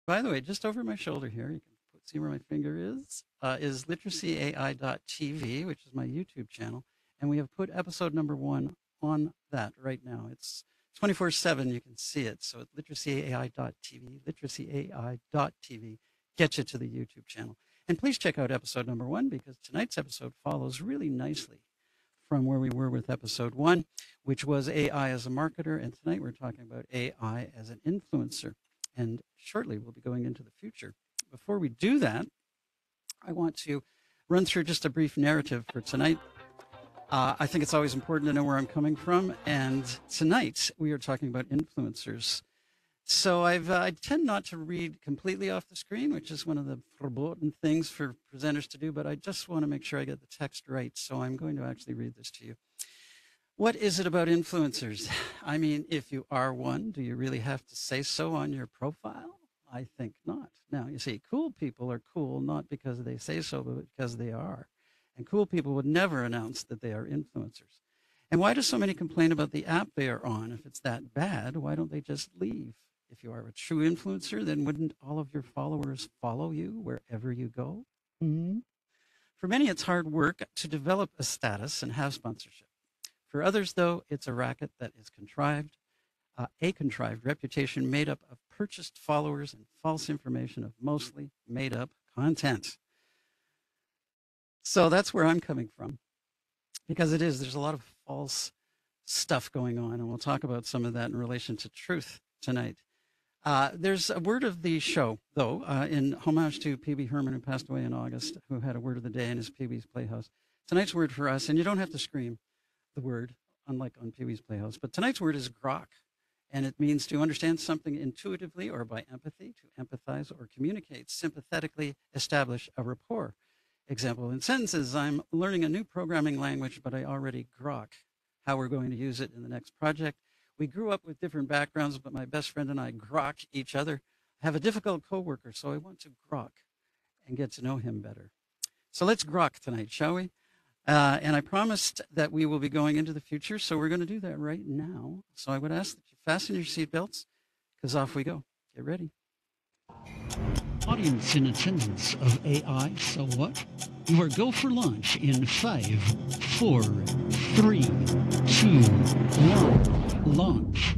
By the way, just over my shoulder here, you can see where my finger is literacyai.tv, which is my YouTube channel. And we have put episode number 1 on that right now. It's 24/7. You can see it. So at literacyai.tv, literacyai.tv gets you to the YouTube channel. And please check out episode number 1 because tonight's episode follows really nicely from where we were with episode 1, which was AI as a marketer. And tonight we're talking about AI as an influencer. And shortly we'll be going into the future. Before we do that, I want to run through just a brief narrative for tonight. I think it's always important to know where I'm coming from. And tonight we are talking about influencers. So I tend not to read completely off the screen, which is one of the verboten things for presenters to do, but I just want to make sure I get the text right. So I'm going to actually read this to you. What is it about influencers? I mean, if you are one, do you really have to say so on your profile? I think not. Now, you see, cool people are cool not because they say so, but because they are. And cool people would never announce that they are influencers. And why do so many complain about the app they are on? If it's that bad, why don't they just leave? If you are a true influencer, then wouldn't all of your followers follow you wherever you go? Mm-hmm. For many, it's hard work to develop a status and have sponsorship. For others, though, it's a racket that is contrived, a contrived reputation made up of purchased followers and false information of mostly made-up content. So that's where I'm coming from, because there's a lot of false stuff going on, and we'll talk about some of that in relation to truth tonight. There's a word of the show, though, in homage to P.B. Herman, who passed away in August, who had a word of the day in his Pee-wee's Playhouse. Tonight's word for us, and you don't have to scream the word, unlike on Pee-wee's Playhouse, but tonight's word is grok, and it means to understand something intuitively or by empathy, to empathize or communicate, sympathetically establish a rapport. Example in sentences, I'm learning a new programming language, but I already grok how we're going to use it in the next project. We grew up with different backgrounds, but my best friend and I grok each other. I have a difficult coworker, so I want to grok and get to know him better. So let's grok tonight, shall we? And I promised that we will be going into the future, so we're going to do that right now. So I would ask that you fasten your seatbelts, because off we go. Get ready. Audience in attendance of AI, so what? You are go for launch in 5, 4, 3, 2, 1, launch.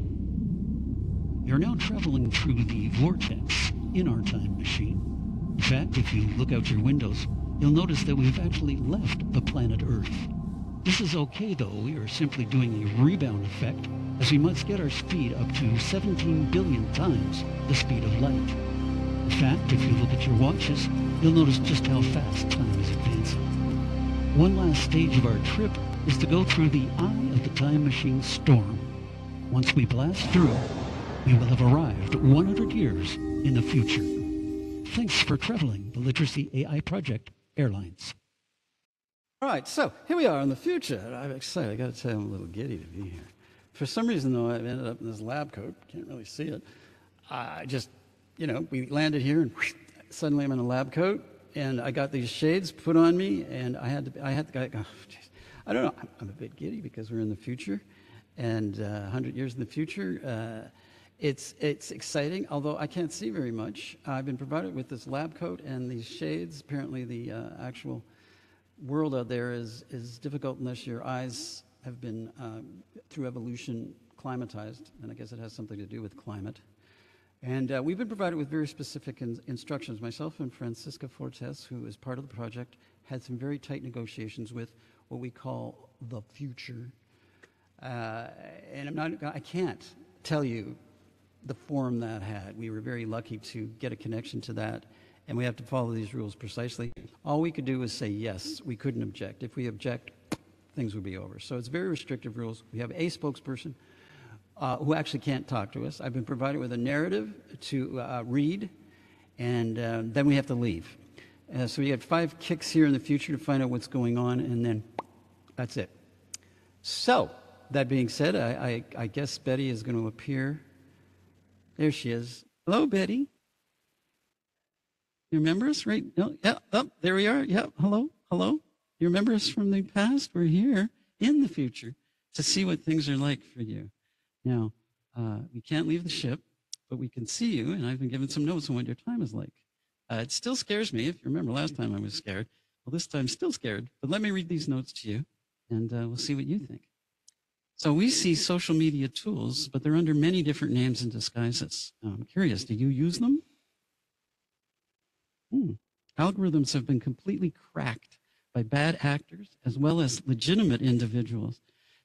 You're now traveling through the vortex in our time machine. In fact, if you look out your windows, you'll notice that we've actually left the planet Earth. This is okay, though. We are simply doing a rebound effect, as we must get our speed up to 17 billion times the speed of light. In fact, if you look at your watches, you'll notice just how fast time is advancing. One last stage of our trip is to go through the eye of the time machine storm. Once we blast through, we will have arrived 100 years in the future. Thanks for traveling the Literacy AI Project Airlines. All right, so here we are in the future. I'm excited. I got to tell you, I'm a little giddy to be here. For some reason, though, I've ended up in this lab coat. Can't really see it. I just, we landed here, and suddenly I'm in a lab coat, and I got these shades put on me, and I had to go, I don't know. I'm a bit giddy because we're in the future, and 100 years in the future. It's exciting, although I can't see very much. I've been provided with this lab coat and these shades. Apparently, the actual world out there is difficult unless your eyes have been, through evolution, climatized, and I guess it has something to do with climate. And we've been provided with very specific instructions. Myself and Francisca Fortes, who is part of the project, had some very tight negotiations with what we call the future. And I can't tell you the form that had. We were very lucky to get a connection to that, and we have to follow these rules precisely. All we could do was say yes. We couldn't object. If we object, things would be over. So it's very restrictive rules. We have a spokesperson who actually can't talk to us. I've been provided with a narrative to read, and then we have to leave. So we have 5 kicks here in the future to find out what's going on, and then that's it. So that being said, I guess Betty is going to appear. There she is. Hello, Betty. You remember us, right? No, yeah, oh, there we are. Yeah, hello, hello. You remember us from the past? We're here in the future to see what things are like for you. Now, we can't leave the ship. but we can see you, and I've been given some notes on what your time is like. It still scares me. If you remember last time I was scared. Well, this time still scared, but let me read these notes to you, and we'll see what you think. So we see social media tools, but they're under many different names and disguises. I'm curious, do you use them? Algorithms have been completely cracked by bad actors as well as legitimate individuals.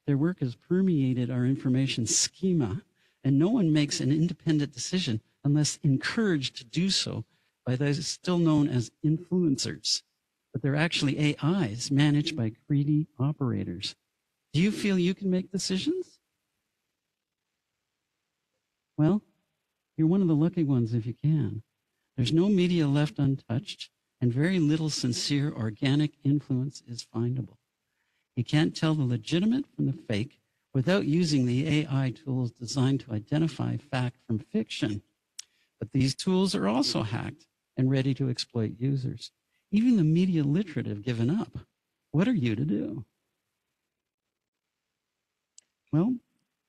Their work has permeated our information schema, and no one makes an independent decision unless encouraged to do so by those still known as influencers. But they're actually AIs managed by greedy operators. Do you feel you can make decisions? Well, you're one of the lucky ones if you can. There's no media left untouched, and very little sincere organic influence is findable. You can't tell the legitimate from the fake without using the AI tools designed to identify fact from fiction. But these tools are also hacked and ready to exploit users. Even the media literate have given up. What are you to do? Well,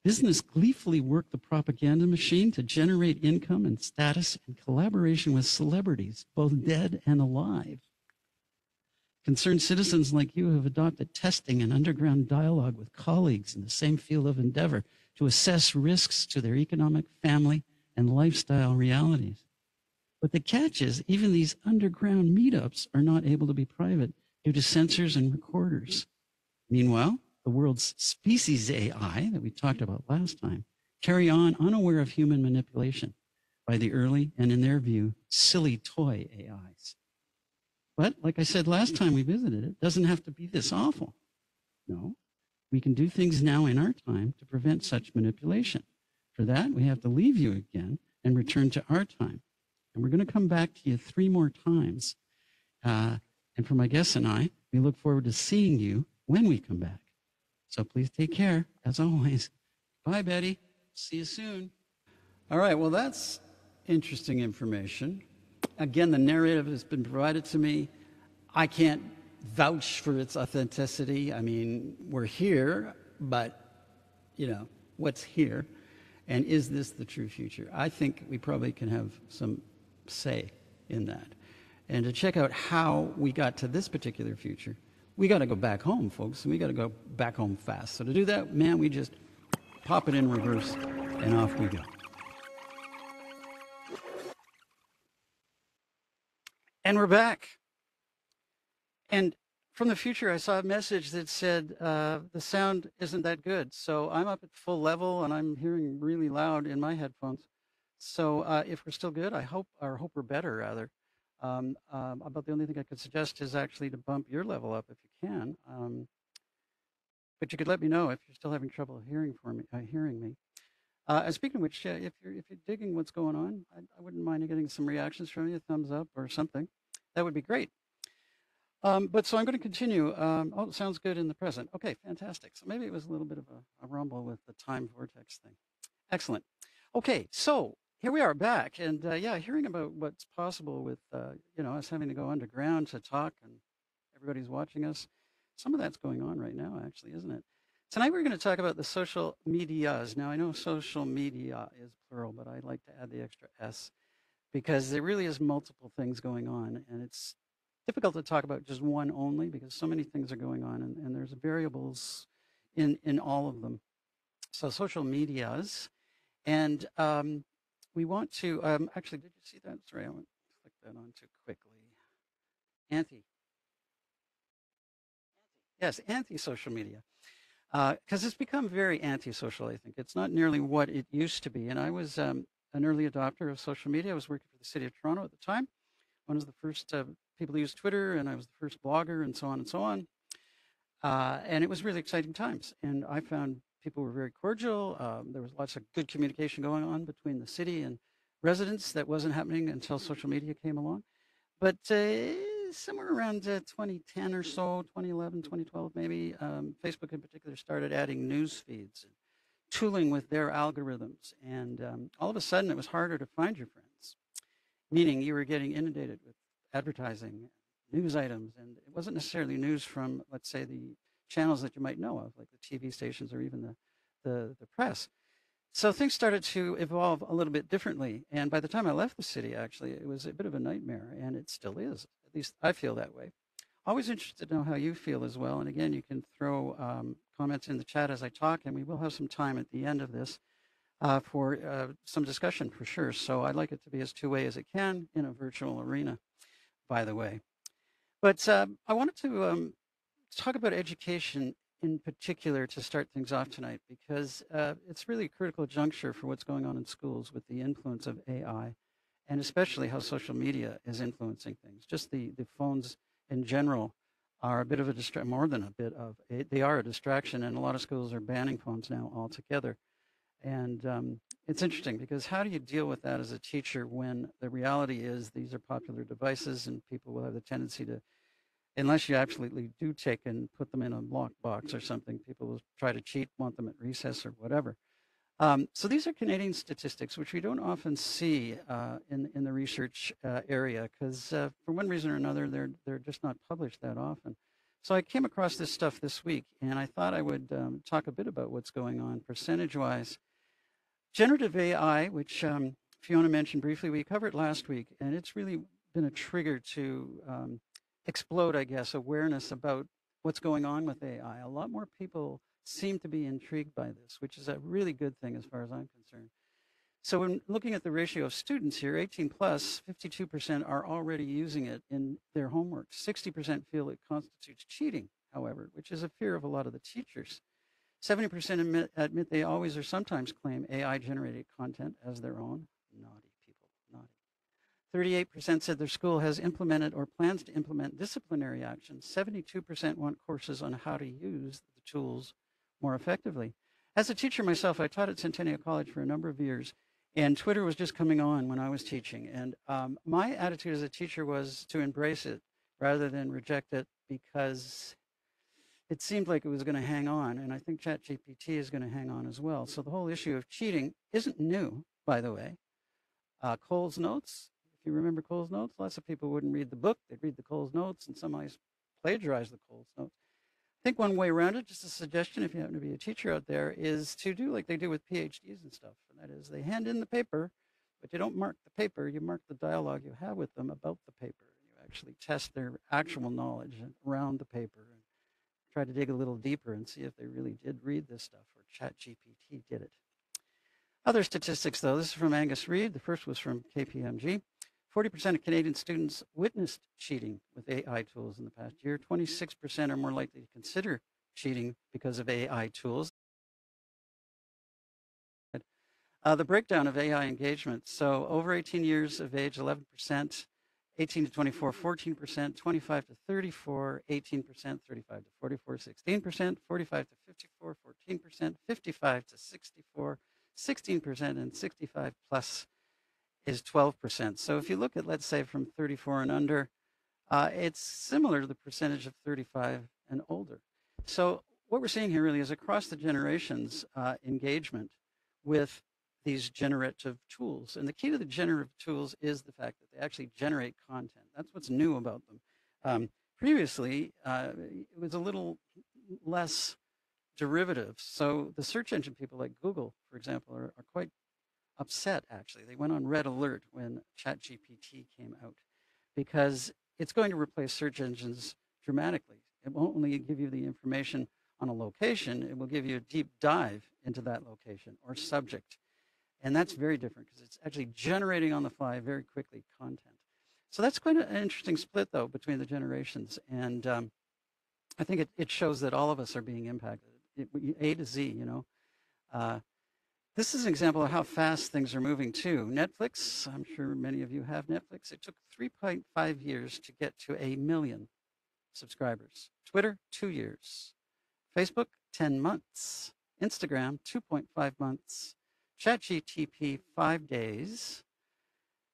business gleefully work the propaganda machine to generate income and status in collaboration with celebrities, both dead and alive. Concerned citizens like you have adopted testing and underground dialogue with colleagues in the same field of endeavor to assess risks to their economic, family, and lifestyle realities. But the catch is, even these underground meetups are not able to be private due to censors and recorders. Meanwhile, the world's species AI that we talked about last time carry on unaware of human manipulation by the early and, in their view, silly toy AIs. But like I said last time we visited, it doesn't have to be this awful. No, we can do things now in our time to prevent such manipulation. For that, we have to leave you again and return to our time. And we're going to come back to you 3 more times. And for my guests and I, we look forward to seeing you when we come back. So please take care, as always. Bye, Betty. See you soon. All right, well, that's interesting information. Again, the narrative has been provided to me. I can't vouch for its authenticity. I mean, we're here, but, what's here? And is this the true future? I think we probably can have some say in that. And to check out how we got to this particular future, we got to go back home, folks, and we got to go back home fast. So to do that, man, we just pop it in reverse, and off we go. And we're back. And from the future, I saw a message that said the sound isn't that good. So I'm up at full level, and I'm hearing really loud in my headphones. So if we're still good, I hope we're better, rather. About the only thing I could suggest is actually to bump your level up if you can. But you could let me know if you're still having trouble hearing me. And speaking of which, if you're digging what's going on, I wouldn't mind getting some reactions from you, thumbs up or something. That would be great. But so I'm going to continue. Oh, it sounds good in the present. Okay, fantastic. So maybe it was a little bit of a rumble with the time vortex thing. Excellent. Okay, so here we are back, and hearing about what's possible with us having to go underground to talk, and everybody's watching us. Some of that's going on right now, actually, isn't it? Tonight we're going to talk about the social medias. Now I know social media is plural, but I like to add the extra S because there really is multiple things going on, and it's difficult to talk about just one only because so many things are going on, and there's variables in all of them. So social medias. And we want to, actually, did you see that? Sorry, I went to click that on too quickly. Yes, anti-social media. Because it's become very anti-social, I think. It's not nearly what it used to be. And I was an early adopter of social media. I was working for the city of Toronto at the time. One of the first people to use Twitter, and I was the first blogger, and so on and so on. And it was really exciting times. And I found people were very cordial. There was lots of good communication going on between the city and residents that wasn't happening until social media came along. But somewhere around 2010 or so, 2011, 2012 maybe, Facebook in particular started adding news feeds and tooling with their algorithms. And all of a sudden it was harder to find your friends, meaning you were getting inundated with advertising, news items, and it wasn't necessarily news from, let's say, the channels that you might know of, like the TV stations or even the press. So things started to evolve a little bit differently. And by the time I left the city, actually, it was a bit of a nightmare, and it still is. At least I feel that way. Always interested to know how you feel as well. And again, you can throw comments in the chat as I talk, and we will have some time at the end of this for some discussion for sure. So I'd like it to be as two-way as it can in a virtual arena, by the way. But I wanted to talk about education in particular to start things off tonight, because it's really a critical juncture for what's going on in schools with the influence of AI, and especially how social media is influencing things. Just the phones in general are a bit of a distraction, more than a bit of, they are a distraction, and a lot of schools are banning phones now altogether. And it's interesting because how do you deal with that as a teacher when the reality is these are popular devices and people will have the tendency to, unless you absolutely do take and put them in a locked box or something, people will try to cheat, want them at recess or whatever. So these are Canadian statistics, which we don't often see in the research area because for one reason or another, they're just not published that often. So I came across this stuff this week, and I thought I would talk a bit about what's going on percentage-wise. Generative AI, which Fiona mentioned briefly, we covered last week, and it's really been a trigger to explode, I guess, awareness about what's going on with AI. A lot more people seem to be intrigued by this, which is a really good thing as far as I'm concerned. So when looking at the ratio of students here, 18 plus, 52% are already using it in their homework. 60% feel it constitutes cheating, however, which is a fear of a lot of the teachers. 70% admit they always or sometimes claim AI-generated content as their own. Naughty people, naughty. 38% said their school has implemented or plans to implement disciplinary actions. 72% want courses on how to use the tools more effectively. As a teacher myself, I taught at Centennial College for a number of years, and Twitter was just coming on when I was teaching. And my attitude as a teacher was to embrace it rather than reject it, because it seemed like it was going to hang on, and I think ChatGPT is going to hang on as well. So the whole issue of cheating isn't new, by the way. Cole's Notes, if you remember Cole's Notes, lots of people wouldn't read the book. They'd read the Cole's Notes, and some might plagiarize the Cole's Notes. I think one way around it, just a suggestion if you happen to be a teacher out there, is to do like they do with PhDs and stuff. And that is they hand in the paper, but you don't mark the paper, you mark the dialogue you have with them about the paper. You actually test their actual knowledge around the paper and try to dig a little deeper and see if they really did read this stuff or ChatGPT did it. Other statistics, though, this is from Angus Reid. The first was from KPMG. 40% of Canadian students witnessed cheating with AI tools in the past year. 26% are more likely to consider cheating because of AI tools. The breakdown of AI engagement. So over 18 years of age, 11%, 18 to 24, 14%, 25 to 34, 18%, 35 to 44, 16%, 45 to 54, 14%, 55 to 64, 16%, and 65 plus is 12%. So if you look at, let's say, from 34 and under, it's similar to the percentage of 35 and older. So what we're seeing here really is across the generations engagement with these generative tools. And the key to the generative tools is the fact that they actually generate content. That's what's new about them. Previously, it was a little less derivative. So the search engine people like Google, for example, are quite upset, actually. They went on red alert when ChatGPT came out because it's going to replace search engines dramatically. It won't only give you the information on a location, it will give you a deep dive into that location or subject. And that's very different because it's actually generating on the fly very quickly content. So that's quite an interesting split, though, between the generations. And I think it shows that all of us are being impacted, A to Z, you know. This is an example of how fast things are moving too. Netflix, I'm sure many of you have Netflix. It took 3.5 years to get to 1 million subscribers. Twitter, 2 years. Facebook, 10 months. Instagram, 2.5 months. ChatGPT, 5 days.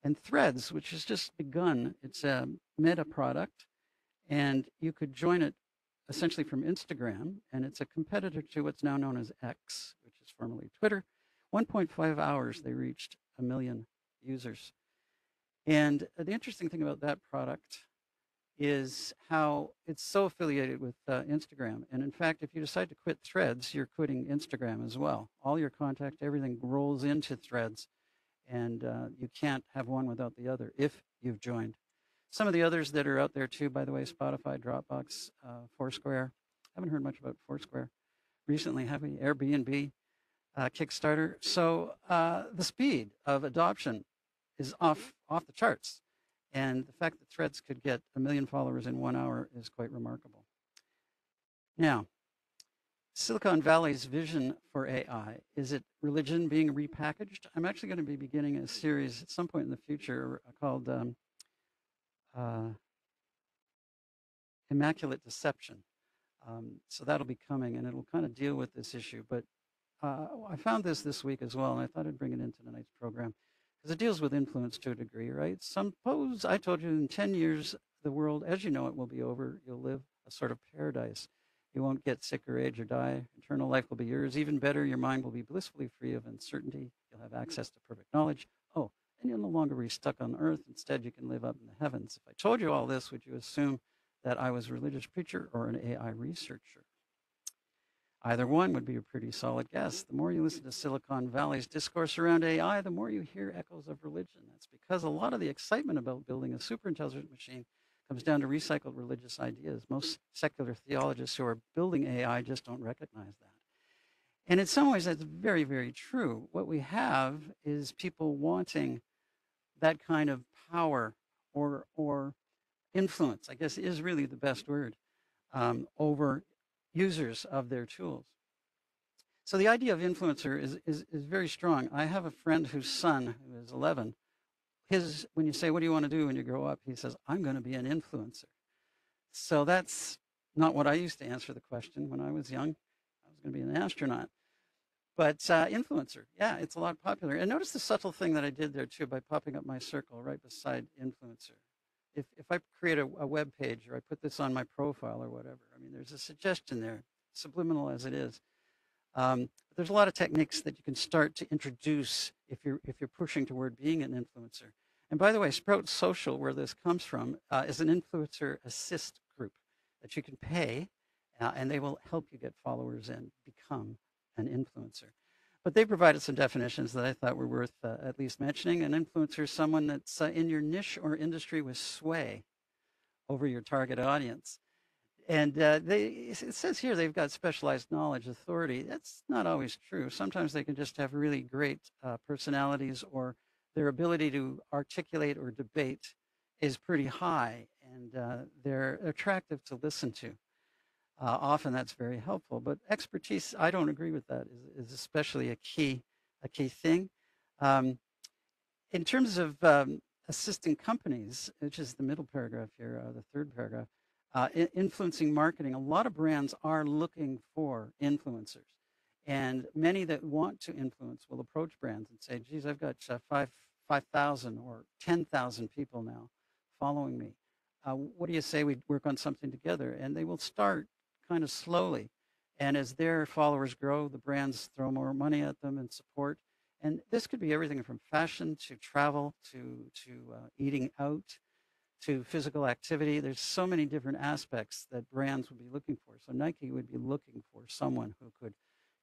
And Threads, which has just begun, it's a Meta product, and you could join it essentially from Instagram, and it's a competitor to what's now known as X, which is formerly Twitter. 1.5 hours, they reached 1 million users. And the interesting thing about that product is how it's so affiliated with Instagram. And in fact, if you decide to quit Threads, you're quitting Instagram as well. All your contact, everything rolls into Threads, and you can't have one without the other if you've joined. Some of the others that are out there too, by the way, Spotify, Dropbox, Foursquare. Haven't heard much about Foursquare recently, have we? Airbnb, Kickstarter. So the speed of adoption is off the charts. And the fact that Threads could get 1 million followers in 1 hour is quite remarkable. Now, Silicon Valley's vision for AI, is it religion being repackaged? I'm actually going to be beginning a series at some point in the future called Immaculate Deception. So that'll be coming, and it'll kind of deal with this issue. But I found this week as well, and I thought I'd bring it into tonight's program because it deals with influence to a degree, right? Suppose I told you in 10 years, the world as you know it will be over. You'll live a sort of paradise. You won't get sick or age or die. Eternal life will be yours. Even better, your mind will be blissfully free of uncertainty. You'll have access to perfect knowledge. Oh, and you'll no longer be stuck on earth. Instead, you can live up in the heavens. If I told you all this, would you assume that I was a religious preacher or an AI researcher? Either one would be a pretty solid guess. The more you listen to Silicon Valley's discourse around AI, the more you hear echoes of religion. That's because a lot of the excitement about building a super intelligent machine comes down to recycled religious ideas. Most secular theologists who are building AI just don't recognize that. And in some ways, that's very, very true. What we have is people wanting that kind of power or influence, I guess is really the best word, over users of their tools. So the idea of influencer is very strong. I have a friend whose son, who is 11, when you say, what do you want to do when you grow up? He says, I'm going to be an influencer. So that's not what I used to answer the question when I was young. I was going to be an astronaut. But influencer, yeah, it's a lot popular. And notice the subtle thing that I did there too by popping up my circle right beside influencer. If I create a web page or I put this on my profile or whatever, I mean, there's a suggestion there, subliminal as it is. But there's a lot of techniques that you can start to introduce if you're pushing toward being an influencer. And by the way, Sprout Social, where this comes from, is an influencer assist group that you can pay, and they will help you get followers and become an influencer. But they provided some definitions that I thought were worth at least mentioning. An influencer is someone that's in your niche or industry with sway over your target audience. And it says here they've got specialized knowledge, authority. That's not always true. Sometimes they can just have really great personalities, or their ability to articulate or debate is pretty high, and they're attractive to listen to. Often that's very helpful, but expertise, I don't agree with that, is especially a key thing. In terms of assisting companies, which is the middle paragraph here, the third paragraph, influencing marketing, a lot of brands are looking for influencers. And many that want to influence will approach brands and say, geez, I've got 5,000 or 10,000 people now following me. What do you say we work on something together? And they will start kind of slowly. And as their followers grow, the brands throw more money at them and support. And this could be everything from fashion to travel to eating out to physical activity. There's so many different aspects that brands would be looking for. So Nike would be looking for someone who could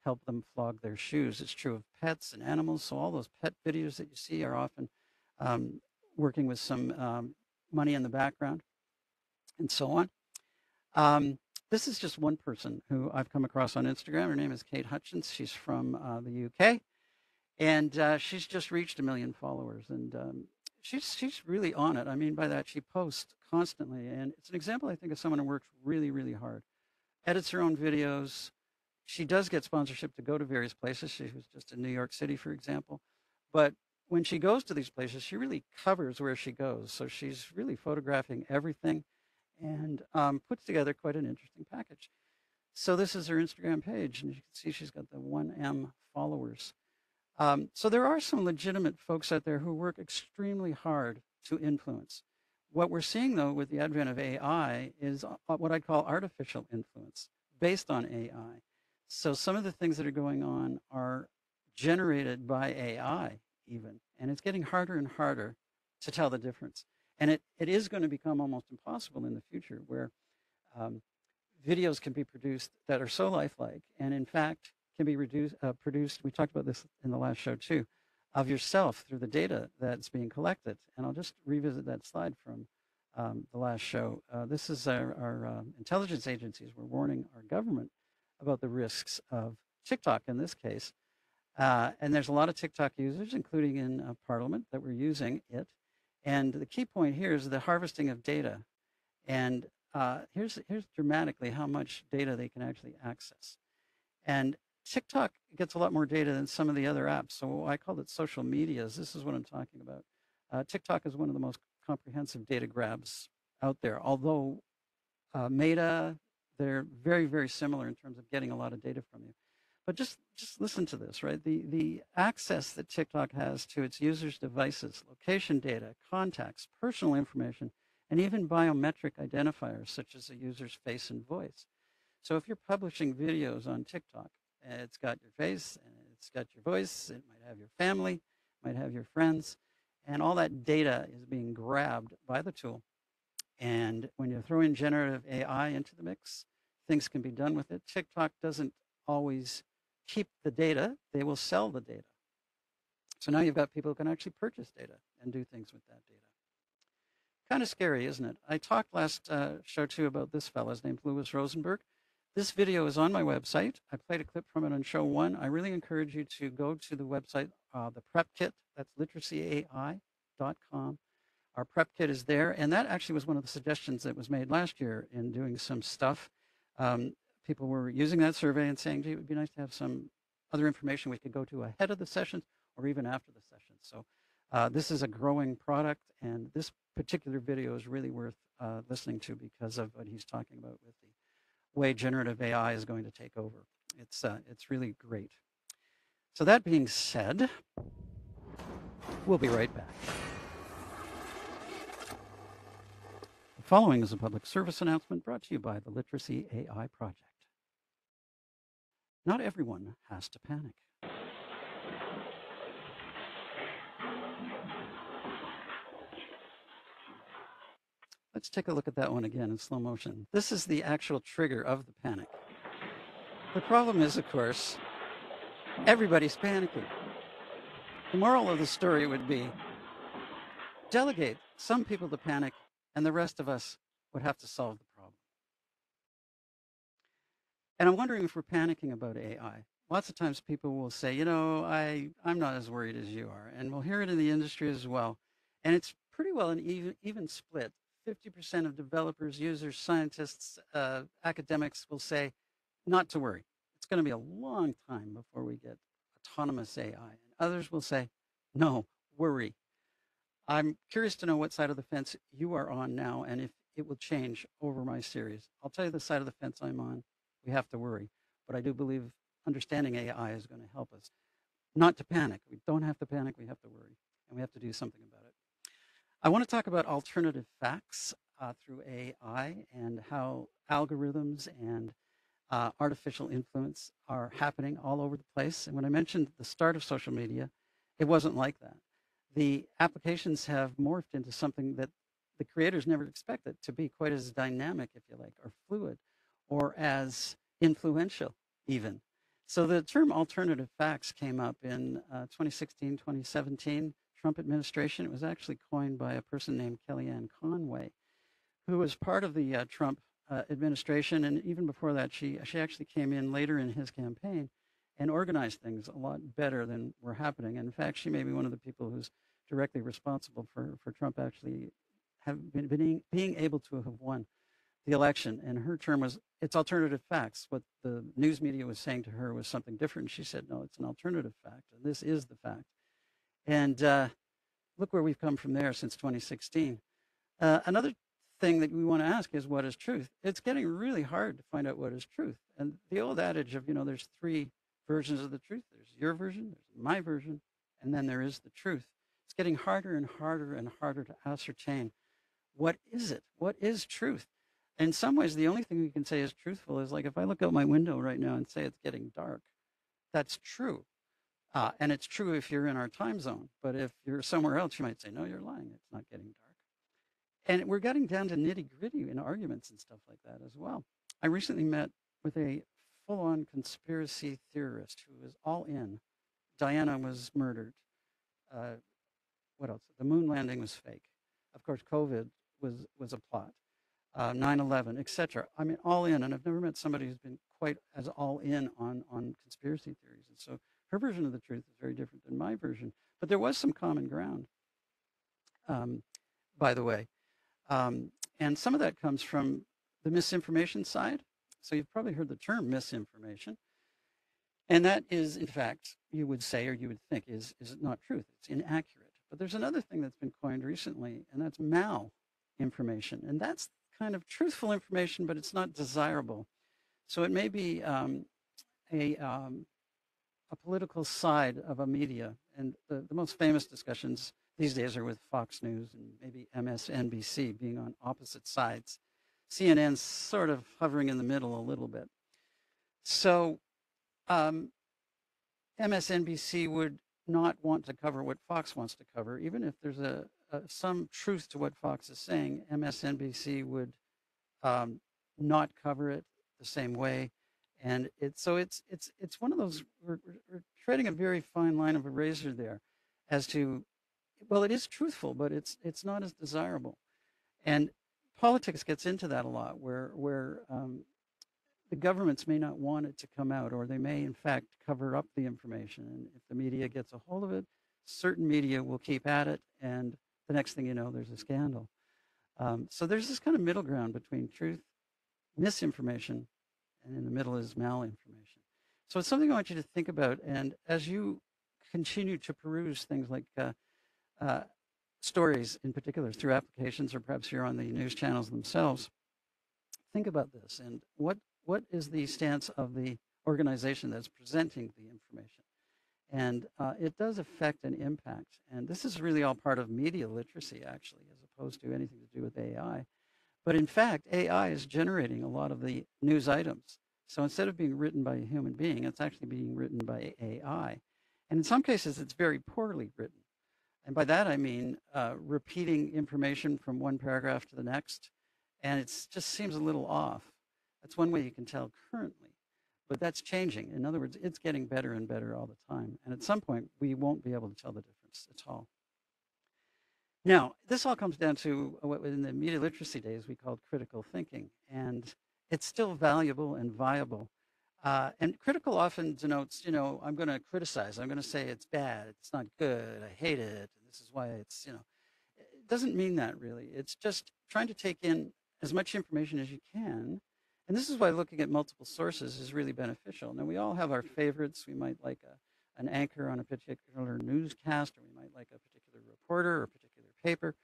help them flog their shoes. It's true of pets and animals. So all those pet videos that you see are often working with some money in the background and so on. This is just one person who I've come across on Instagram. Her name is KateHutchins. She's from the UK, and she's just reached 1 million followers, and she's really on it. I mean by that, she posts constantly, and it's an example, I think, of someone who works really, really hard, edits her own videos. She does get sponsorship to go to various places. She was just in New York City, for example, but when she goes to these places, she really covers where she goes. So she's really photographing everything and puts together quite an interesting package. So this is her Instagram page, and you can see she's got the 1M followers. So there are some legitimate folks out there who work extremely hard to influence. What we're seeing, though, with the advent of AI is what I call artificial influence based on AI. So some of the things that are going on are generated by AI even, and it's getting harder and harder to tell the difference. And it is going to become almost impossible in the future where um, videos can be produced that are so lifelike and in fact can be produced. We talked about this in the last show too, of yourself through the data that's being collected. And I'll just revisit that slide from the last show. This is our intelligence agencies were warning our government about the risks of TikTok in this case. And there's a lot of TikTok users, including in Parliament, that were using it. And the key point here is the harvesting of data. And here's dramatically how much data they can actually access. And TikTok gets a lot more data than some of the other apps. So I called it social medias. This is what I'm talking about. TikTok is one of the most comprehensive data grabs out there. Although Meta, they're very, very similar in terms of getting a lot of data from you. But just listen to this, right? The access that TikTok has to its users' devices, location data, contacts, personal information, and even biometric identifiers such as a user's face and voice. So if you're publishing videos on TikTok, it's got your face and it's got your voice, it might have your family, it might have your friends, and all that data is being grabbed by the tool. And when you throw in generative AI into the mix, things can be done with it. TikTok doesn't always keep the data, they will sell the data. So now you've got people who can actually purchase data and do things with that data. Kind of scary, isn't it? I talked last show too about this fellow. His name's Louis Rosenburg. This video is on my website. I played a clip from it on show 1. I really encourage you to go to the website, the prep kit. That's literacyai.com. Our prep kit is there. And that actually was one of the suggestions that was made last year in doing some stuff. People were using that survey and saying, gee, it would be nice to have some other information we could go to ahead of the sessions or even after the sessions. So this is a growing product, and this particular video is really worth listening to because of what he's talking about with the way generative AI is going to take over. It's really great. So that being said, we'll be right back. The following is a public service announcement brought to you by the Literacy AI Project. Not everyone has to panic. Let's take a look at that one again in slow motion. This is the actual trigger of the panic. The problem is, of course, everybody's panicking. The moral of the story would be delegate some people to panic, and the rest of us would have to solve the problem. And I'm wondering if we're panicking about AI. Lots of times people will say, you know, I'm not as worried as you are. And we'll hear it in the industry as well. And it's pretty well an even split. 50% of developers, users, scientists, academics will say, not to worry. It's going to be a long time before we get autonomous AI. And others will say, no, worry. I'm curious to know what side of the fence you are on now and if it will change over my series. I'll tell you the side of the fence I'm on. We have to worry. But I do believe understanding AI is going to help us not to panic. We don't have to panic. We have to worry. And we have to do something about it. I want to talk about alternative facts through AI and how algorithms and artificial influence are happening all over the place. And when I mentioned the start of social media, it wasn't like that. The applications have morphed into something that the creators never expected to be quite as dynamic, if you like, or fluid, or as influential even. So the term alternative facts came up in 2016, 2017, Trump administration. It was actually coined by a person named Kellyanne Conway, who was part of the Trump administration. And even before that, she actually came in later in his campaign and organized things a lot better than were happening. And in fact, she may be one of the people who's directly responsible for Trump actually being able to have won the election. And her term was, it's alternative facts. What the news media was saying to her was something different. She said, no, it's an alternative fact. And this is the fact. And look where we've come from there since 2016. Another thing that we want to ask is, what is truth? It's getting really hard to find out what is truth. And the old adage of, there's 3 versions of the truth. There's your version, there's my version, and then there is the truth. It's getting harder and harder and harder to ascertain, what is it? What is truth? In some ways, the only thing we can say is truthful is like if I look out my window right now and say it's getting dark, that's true. And it's true if you're in our time zone. But if you're somewhere else, you might say, no, you're lying. It's not getting dark. And we're getting down to nitty-gritty in arguments and stuff like that as well. I recently met with a full-on conspiracy theorist who was all in. Diana was murdered. Uh, what else? The moon landing was fake. Of course, COVID was a plot. 9/11, etc. I mean, all in. And I've never met somebody who's been quite as all in on conspiracy theories. And so her version of the truth is very different than my version. But there was some common ground, um, by the way. And some of that comes from the misinformation side. So you've probably heard the term misinformation. And that is, in fact, you would say, or you would think, is not truth. It's inaccurate. But there's another thing that's been coined recently, and that's malinformation. And that's kind of truthful information, but it's not desirable. So it may be a political side of a media. And the most famous discussions these days are with Fox News and maybe MSNBC being on opposite sides. CNN's sort of hovering in the middle a little bit. So MSNBC would not want to cover what Fox wants to cover, even if there's some truth to what Fox is saying. MSNBC would not cover it the same way, and it's one of those we're treading a very fine line of a razor there, as to, well, it is truthful, but it's not as desirable, and politics gets into that a lot, where the governments may not want it to come out, or they may, in fact, cover up the information. And if the media gets a hold of it, certain media will keep at it, and the next thing you know, there's a scandal. So there's this kind of middle ground between truth, misinformation, and in the middle is malinformation. So it's something I want you to think about. And as you continue to peruse things like stories in particular through applications, or perhaps you're on the news channels themselves, think about this and what is the stance of the organization that's presenting the information. And it does affect and impact. And this is really all part of media literacy, actually, as opposed to anything to do with AI. But in fact, AI is generating a lot of the news items. So instead of being written by a human being, it's actually being written by AI. And in some cases, it's very poorly written. And by that, I mean repeating information from one paragraph to the next. And it just seems a little off. That's one way you can tell currently. But that's changing. In other words, it's getting better and better all the time. And at some point, we won't be able to tell the difference at all. Now, this all comes down to what in the media literacy days we called critical thinking. And it's still valuable and viable. And critical often denotes, I'm going to criticize. I'm going to say it's bad. It's not good. I hate it. And this is why it's, it doesn't mean that really. It's just trying to take in as much information as you can. And this is why looking at multiple sources is really beneficial. Now, we all have our favorites. We might like an anchor on a particular newscast, or we might like a particular reporter or a particular paper.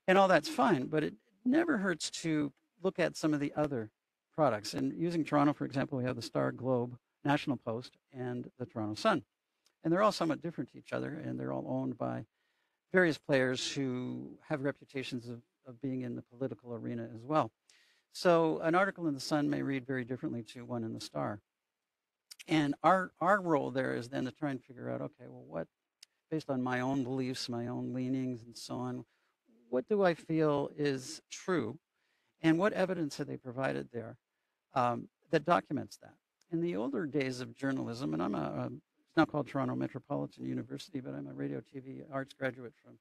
And all that's fine, but it never hurts to look at some of the other products. And using Toronto, for example, we have the Star, Globe, National Post, and the Toronto Sun. And they're all somewhat different to each other, and they're all owned by various players who have reputations of being in the political arena as well. So an article in the Sun may read very differently to one in the Star. And our role there is then to try and figure out, okay, well, what, based on my own beliefs, my own leanings, and so on, what do I feel is true? And what evidence have they provided there that documents that? In the older days of journalism, and it's now called Toronto Metropolitan University, but I'm a radio, TV, arts graduate from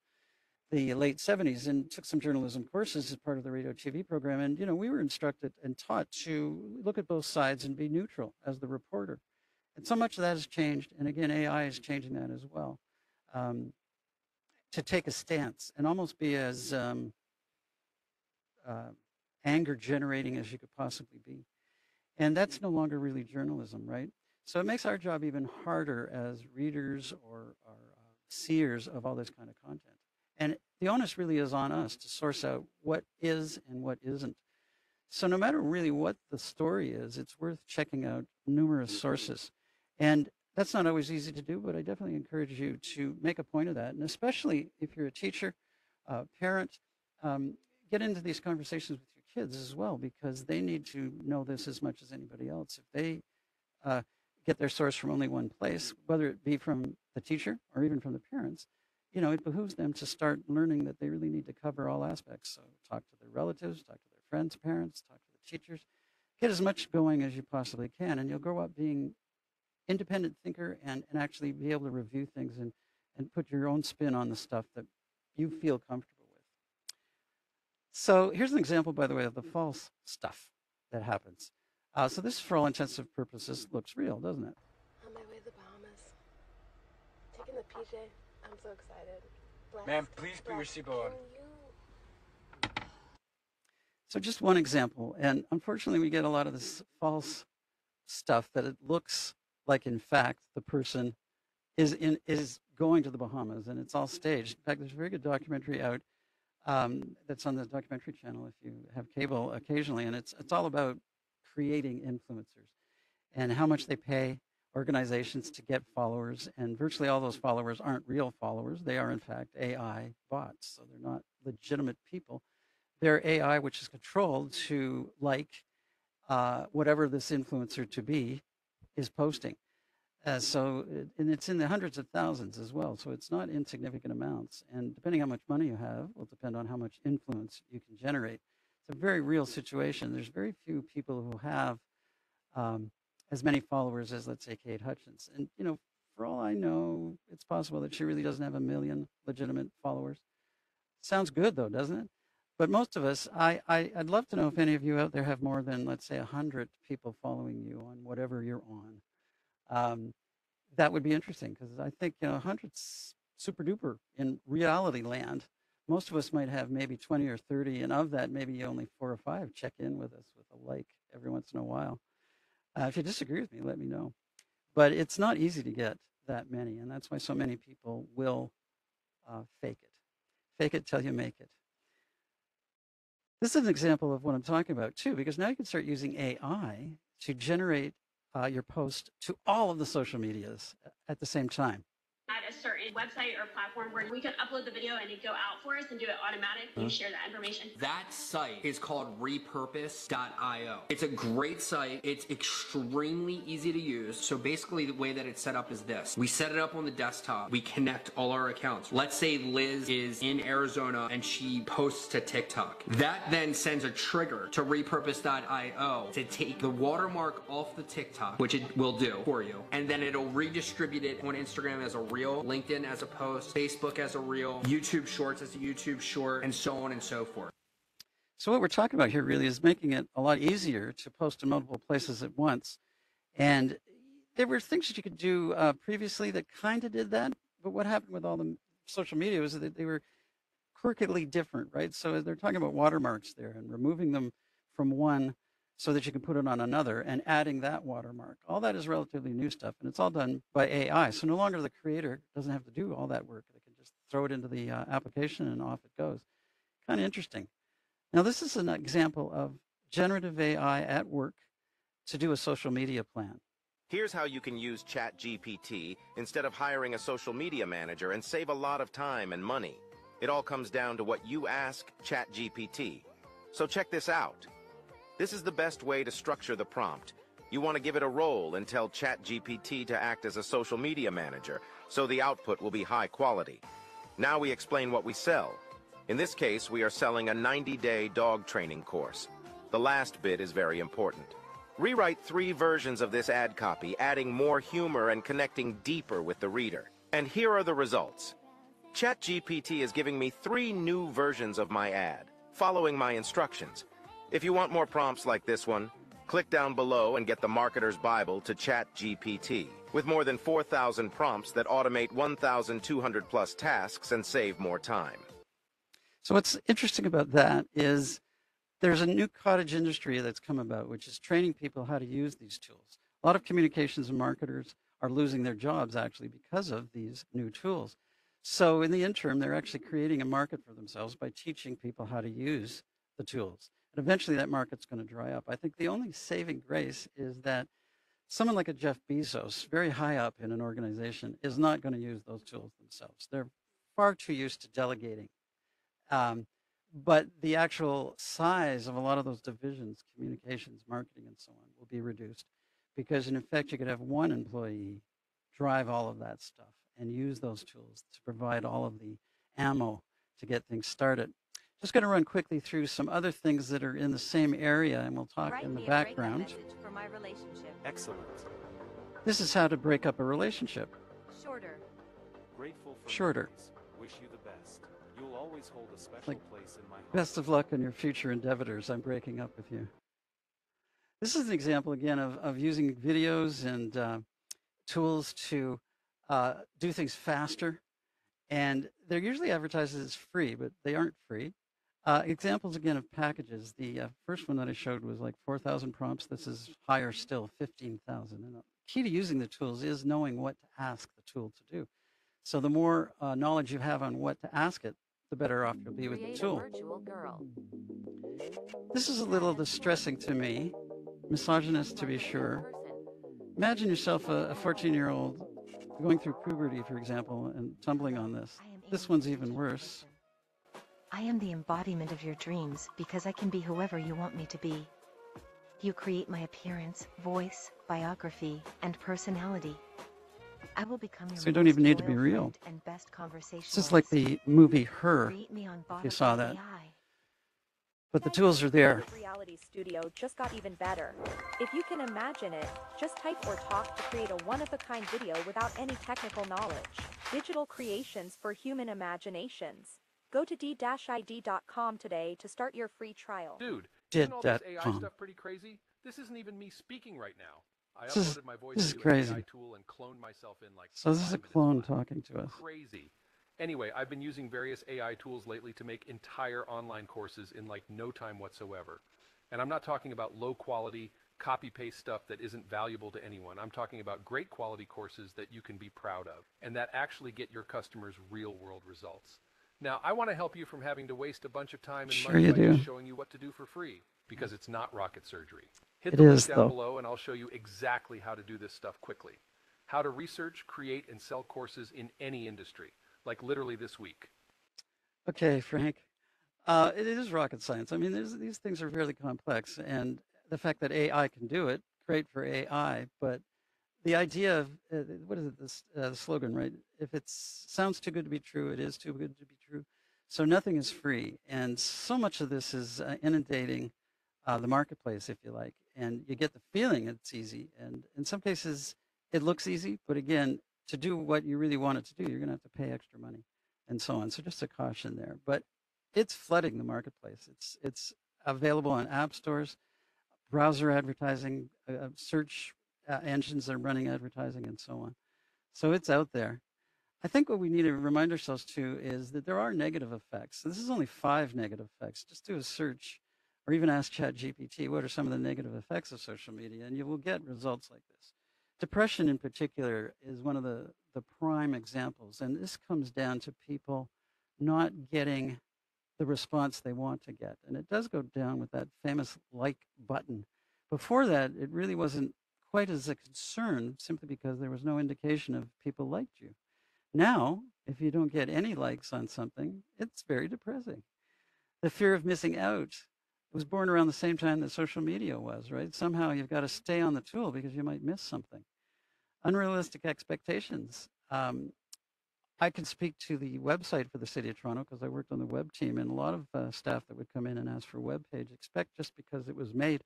the late 70s and took some journalism courses as part of the radio TV program. And, we were instructed and taught to look at both sides and be neutral as the reporter. And so much of that has changed. And again, AI is changing that as well. To take a stance and almost be as anger generating as you could possibly be. And that's no longer really journalism, right? So it makes our job even harder as readers or seers of all this kind of content. And the onus really is on us to source out what is and what isn't. So no matter really what the story is, it's worth checking out numerous sources. And that's not always easy to do, but I definitely encourage you to make a point of that. And especially if you're a teacher, parent, get into these conversations with your kids as well, because they need to know this as much as anybody else. If they get their source from only one place, whether it be from the teacher or even from the parents, you know, it behooves them to start learning that they really need to cover all aspects. So talk to their relatives, talk to their friends, parents, talk to the teachers, get as much going as you possibly can, and you'll grow up being independent thinker and actually be able to review things and put your own spin on the stuff that you feel comfortable with. So here's an example, by the way, of the false stuff that happens. So this, for all intents and purposes, looks real, doesn't it? On my way to the Bahamas. Taking the PJ. I'm so excited. Ma'am, please put your seatbelt on. So just one example, and unfortunately we get a lot of this false stuff that it looks like, in fact, the person is going to the Bahamas, and it's all staged. In fact, there's a very good documentary out that's on the documentary channel if you have cable occasionally, and it's all about creating influencers and how much they pay organizations to get followers, and virtually all those followers aren't real followers. They are, in fact, AI bots, so they're not legitimate people. They're AI, which is controlled to like whatever this influencer to be is posting. And it's in the hundreds of thousands as well, so it's not insignificant amounts. And depending on how much money you have will depend on how much influence you can generate. It's a very real situation. There's very few people who have as many followers as, let's say, KateHutchins. And, you know, for all I know, it's possible that she really doesn't have 1 million legitimate followers. Sounds good, though, doesn't it? But most of us, I'd love to know if any of you out there have more than, let's say, 100 people following you on whatever you're on. That would be interesting, because I think, you know, 100's super duper in reality land. Most of us might have maybe 20 or 30, and of that, maybe only 4 or 5 check in with us with a like every once in a while. If you disagree with me, let me know. But it's not easy to get that many, and that's why so many people will fake it. Fake it till you make it. This is an example of what I'm talking about, too, because now you can start using AI to generate your post to all of the social medias at the same time. At a certain website or platform where we can upload the video and it go out for us and do it automatic. You share that information. That site is called repurpose.io. It's a great site. It's extremely easy to use. So basically the way that it's set up is this. We set it up on the desktop. We connect all our accounts. Let's say Liz is in Arizona and she posts to TikTok. That then sends a trigger to repurpose.io to take the watermark off the TikTok, which it will do for you. And then it'll redistribute it on Instagram as a reel, LinkedIn as a post, Facebook as a reel, YouTube Shorts as a YouTube Short, and so on and so forth. So what we're talking about here really is making it a lot easier to post in multiple places at once. And there were things that you could do previously that kind of did that, but what happened with all the social media was that they were quirkily different, right? So they're talking about watermarks there and removing them from one so that you can put it on another and adding that watermark. All that is relatively new stuff, and it's all done by AI. So no longer the creator doesn't have to do all that work. They can just throw it into the application and off it goes. Kind of interesting. Now, this is an example of generative AI at work to do a social media plan. Here's how you can use ChatGPT instead of hiring a social media manager and save a lot of time and money. It all comes down to what you ask ChatGPT. So check this out. This is the best way to structure the prompt. You want to give it a role and tell ChatGPT to act as a social media manager, so the output will be high quality. Now we explain what we sell. In this case, we are selling a 90-day dog training course. The last bit is very important. Rewrite 3 versions of this ad copy, adding more humor and connecting deeper with the reader. And here are the results. ChatGPT is giving me 3 new versions of my ad, following my instructions. If you want more prompts like this one, click down below and get the Marketer's Bible to ChatGPT, with more than 4,000 prompts that automate 1,200 plus tasks and save more time. So what's interesting about that is there's a new cottage industry that's come about, which is training people how to use these tools. A lot of communications and marketers are losing their jobs actually because of these new tools. So in the interim, they're actually creating a market for themselves by teaching people how to use the tools. And eventually that market's going to dry up. I think the only saving grace is that someone like a Jeff Bezos, very high up in an organization, is not going to use those tools themselves. They're far too used to delegating. But the actual size of a lot of those divisions, communications, marketing, and so on, will be reduced because, in effect, you could have one employee drive all of that stuff. and use those tools to provide all of the ammo to get things started. Just going to run quickly through some other things that are in the same area, and we'll talk in the background. For my relationship. Excellent. This is how to break up a relationship. Shorter. Grateful for Shorter. memories. Wish you the best. You'll always hold a special place in my heart. Best of luck in your future endeavors. I'm breaking up with you. This is an example, again, of using videos and tools to do things faster. And they're usually advertised as free, but they aren't free. Examples, again, of packages. The first one that I showed was like 4,000 prompts. This is higher still, 15,000. And the key to using the tools is knowing what to ask the tool to do. So the more knowledge you have on what to ask it, the better off you'll be with the tool. Virtual girl. This is a little distressing to me, misogynist to be sure. Imagine yourself a 14-year-old going through puberty, for example, and tumbling on this. This one's even worse. I am the embodiment of your dreams because I can be whoever you want me to be. You create my appearance, voice, biography, and personality. I will become your So you don't even need to be real. And best conversationalist. This is like the movie Her, Create me on if you saw that. AI. But the tools are there. Reality Studio just got even better. If you can imagine it, just type or talk to create a one-of-a-kind video without any technical knowledge. Digital creations for human imaginations. Go to d-id.com today to start your free trial. Dude, Did isn't all this that AI com. stuff pretty crazy? This isn't even me speaking right now. I This is- uploaded my voice this is to an crazy. AI tool and cloned myself in like So this is a 5 minutes clone flat. talking to us. Crazy. Anyway, I've been using various AI tools lately to make entire online courses in like no time whatsoever. And I'm not talking about low quality, copy-paste stuff that isn't valuable to anyone. I'm talking about great quality courses that you can be proud of and that actually get your customers real-world results. Now, I want to help you from having to waste a bunch of time and Sure money you by do. just showing you what to do for free, because it's not rocket surgery. Hit It the link is, down though. below and I'll show you exactly how to do this stuff quickly. How to research, create, and sell courses in any industry, like literally this week. Okay, Frank. It is rocket science. I mean, these things are fairly complex, and the fact that AI can do it, great for AI, but the idea of, what is it, this slogan, right? If it sounds too good to be true, it is too good to be true. So nothing is free, and so much of this is inundating the marketplace, if you like, and you get the feeling it's easy, and in some cases it looks easy, but again, to do what you really want it to do, you're going to have to pay extra money and so on. So just a caution there, but it's flooding the marketplace. It's available on app stores, browser advertising, search engines that are running advertising, and so on. So it's out there. I think what we need to remind ourselves too is that there are negative effects. So this is only 5 negative effects. Just do a search or even ask ChatGPT, what are some of the negative effects of social media? And you will get results like this. Depression in particular is one of the prime examples. And this comes down to people not getting the response they want to get. And it does go down with that famous like button. Before that, it really wasn't quite as a concern simply because there was no indication of people liked you. Now, if you don't get any likes on something, it's very depressing. The fear of missing out was born around the same time that social media was, right? Somehow you've got to stay on the tool because you might miss something. Unrealistic expectations. I can speak to the website for the City of Toronto because I worked on the web team, and a lot of staff that would come in and ask for a web page expect just because it was made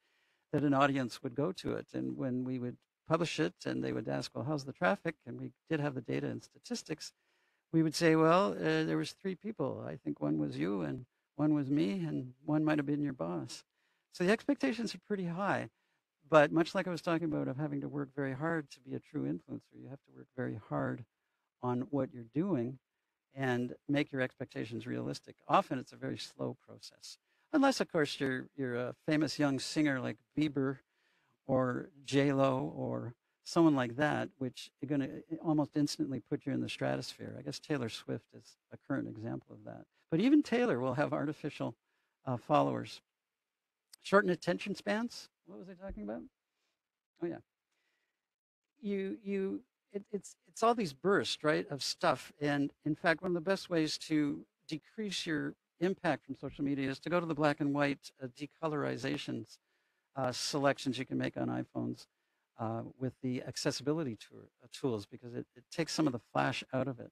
that an audience would go to it. And when we would publish it and they would ask, well, how's the traffic? And we did have the data and statistics. We would say, well, there was 3 people. I think one was you and one was me and one might have been your boss. So the expectations are pretty high. But much like I was talking about of having to work very hard to be a true influencer, you have to work very hard on what you're doing and make your expectations realistic. Often it's a very slow process. Unless, of course, you're a famous young singer like Bieber or J-Lo or someone like that, which are going to almost instantly put you in the stratosphere. I guess Taylor Swift is a current example of that. But even Taylor will have artificial followers. Shortened attention spans. What was I talking about? Oh, yeah. It's all these bursts, right, of stuff. And in fact, one of the best ways to decrease your impact from social media is to go to the black and white decolorizations selections you can make on iPhones. with the accessibility tools because it takes some of the flash out of it.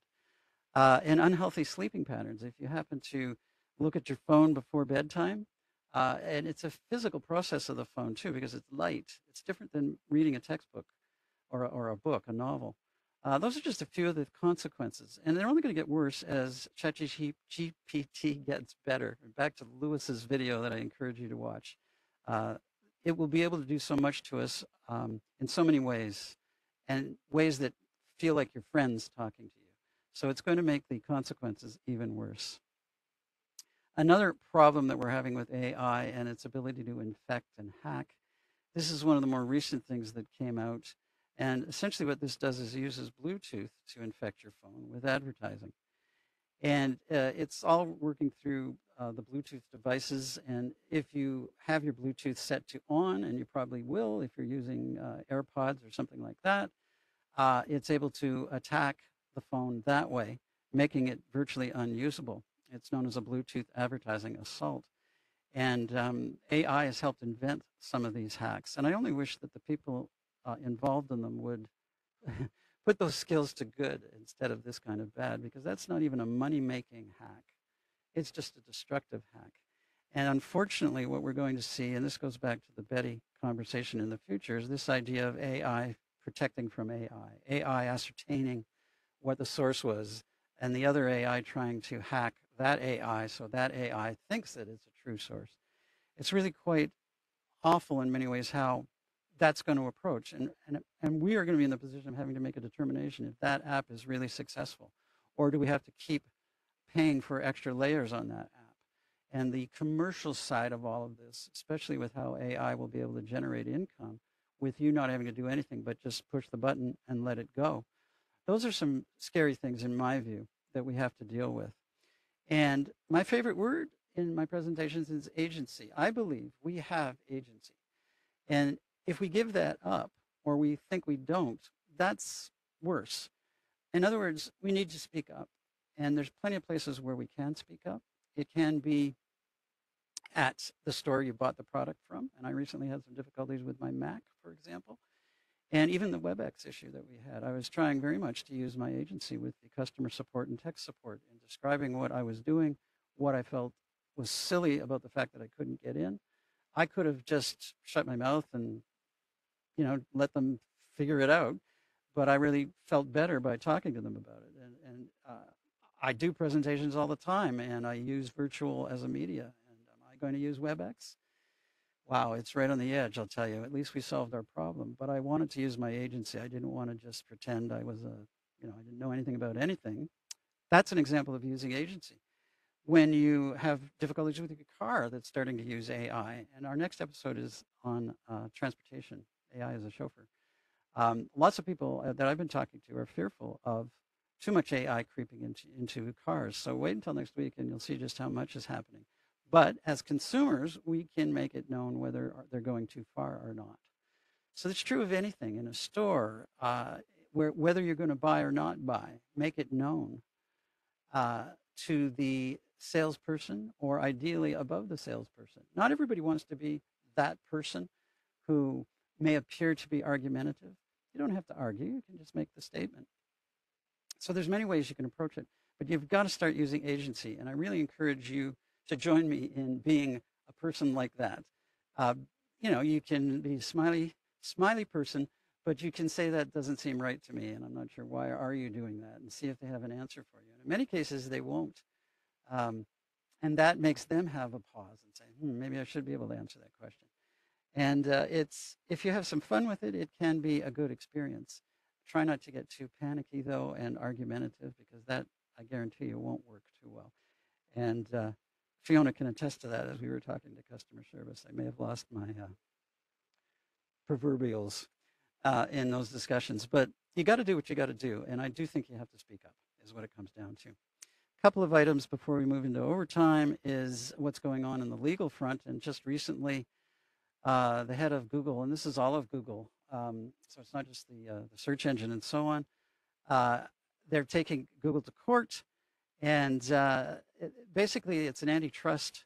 And unhealthy sleeping patterns. If you happen to look at your phone before bedtime, and it's a physical process of the phone too because it's light. It's different than reading a textbook or a book, a novel. Those are just a few of the consequences, and they're only going to get worse as ChatGPT gets better. Back to Lewis's video that I encourage you to watch. It will be able to do so much to us in so many ways, and ways that feel like your friends talking to you. So it's going to make the consequences even worse. Another problem that we're having with AI and its ability to infect and hack, this is one of the more recent things that came out. And essentially what this does is it uses Bluetooth to infect your phone with advertising. And it's all working through the Bluetooth devices. And if you have your Bluetooth set to on, and you probably will if you're using AirPods or something like that, it's able to attack the phone that way, making it virtually unusable. It's known as a Bluetooth advertising assault. And AI has helped invent some of these hacks. And I only wish that the people involved in them would put those skills to good instead of this kind of bad, because that's not even a money-making hack. It's just a destructive hack. And unfortunately, what we're going to see, and this goes back to the Betty conversation in the future, is this idea of AI protecting from AI ascertaining what the source was, and the other AI trying to hack that AI so that AI thinks that it's a true source. It's really quite awful in many ways how that's going to approach. And we are going to be in the position of having to make a determination if that app is really successful, or do we have to keep paying for extra layers on that app? And the commercial side of all of this, especially with how AI will be able to generate income with you not having to do anything but just push the button and let it go. Those are some scary things in my view that we have to deal with. And my favorite word in my presentations is agency. I believe we have agency. And if we give that up or we think we don't, that's worse. In other words, we need to speak up. And there's plenty of places where we can speak up. It can be at the store you bought the product from. And I recently had some difficulties with my Mac, for example. And even the WebEx issue that we had, I was trying very much to use my agency with the customer support and tech support in describing what I was doing, what I felt was silly about the fact that I couldn't get in. I could have just shut my mouth and, let them figure it out. But I really felt better by talking to them about it. And I do presentations all the time, and I use virtual as a media. And am I going to use WebEx? Wow, it's right on the edge, I'll tell you. At least we solved our problem. But I wanted to use my agency. I didn't want to just pretend I was I didn't know anything about anything. That's an example of using agency. When you have difficulties with your car that's starting to use AI, and our next episode is on transportation, AI as a chauffeur. Lots of people that I've been talking to are fearful of too much AI creeping into cars. So wait until next week and you'll see just how much is happening. But as consumers, we can make it known whether they're going too far or not. So it's true of anything in a store, whether you're going to buy or not buy, make it known to the salesperson or ideally above the salesperson. Not everybody wants to be that person who may appear to be argumentative. You don't have to argue. You can just make the statement. So there's many ways you can approach it, but you've got to start using agency. And I really encourage you to join me in being a person like that. You can be a smiley person, but you can say that doesn't seem right to me, and I'm not sure why are you doing that, and see if they have an answer for you. And in many cases, they won't. And that makes them have a pause and say, maybe I should be able to answer that question. And if you have some fun with it, it can be a good experience. Try not to get too panicky, though, and argumentative, because that, I guarantee you, won't work too well. And Fiona can attest to that as we were talking to customer service. I may have lost my proverbials in those discussions. But you got to do what you got to do. And I do think you have to speak up, is what it comes down to. A couple of items before we move into overtime is what's going on in the legal front. And just recently, the head of Google, and this is all of Google, so it's not just the search engine and so on, they're taking Google to court. And basically, it's an antitrust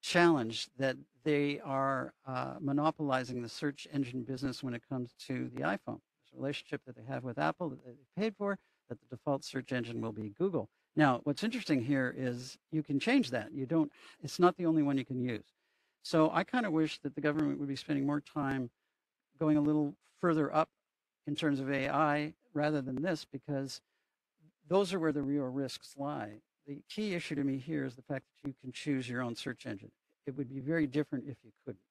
challenge that they are monopolizing the search engine business when it comes to the iPhone. There's a relationship that they have with Apple that they paid for, that the default search engine will be Google. Now, what's interesting here is you can change that. You don't, it's not the only one you can use. So I kind of wish that the government would be spending more time going a little further up in terms of AI rather than this, because those are where the real risks lie. The key issue to me here is the fact that you can choose your own search engine. It would be very different if you couldn't.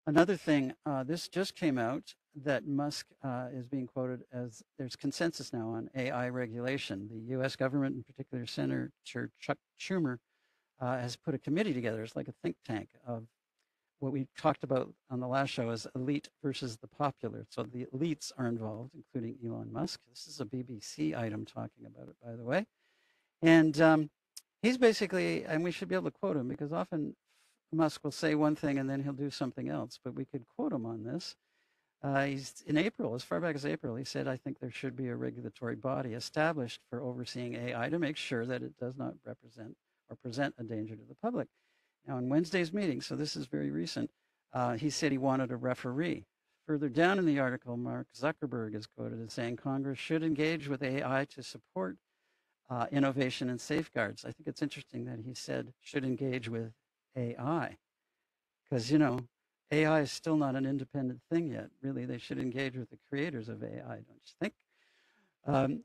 Another thing, this just came out that Musk is being quoted as there's consensus now on AI regulation. The U.S. government, in particular Senator Chuck Schumer, has put a committee together. It's like a think tank of what we talked about on the last show is elite versus the popular. So the elites are involved, including Elon Musk. This is a BBC item talking about it, by the way. And he's basically, and we should be able to quote him because often Musk will say one thing and then he'll do something else, but we could quote him on this. He's in April, as far back as April, he said, I think there should be a regulatory body established for overseeing AI to make sure that it does not represent or present a danger to the public. Now, in Wednesday's meeting, so this is very recent, he said he wanted a referee. Further down in the article, Mark Zuckerberg is quoted as saying Congress should engage with AI to support innovation and safeguards. I think it's interesting that he said should engage with AI because, you know, AI is still not an independent thing yet. Really, they should engage with the creators of AI, don't you think?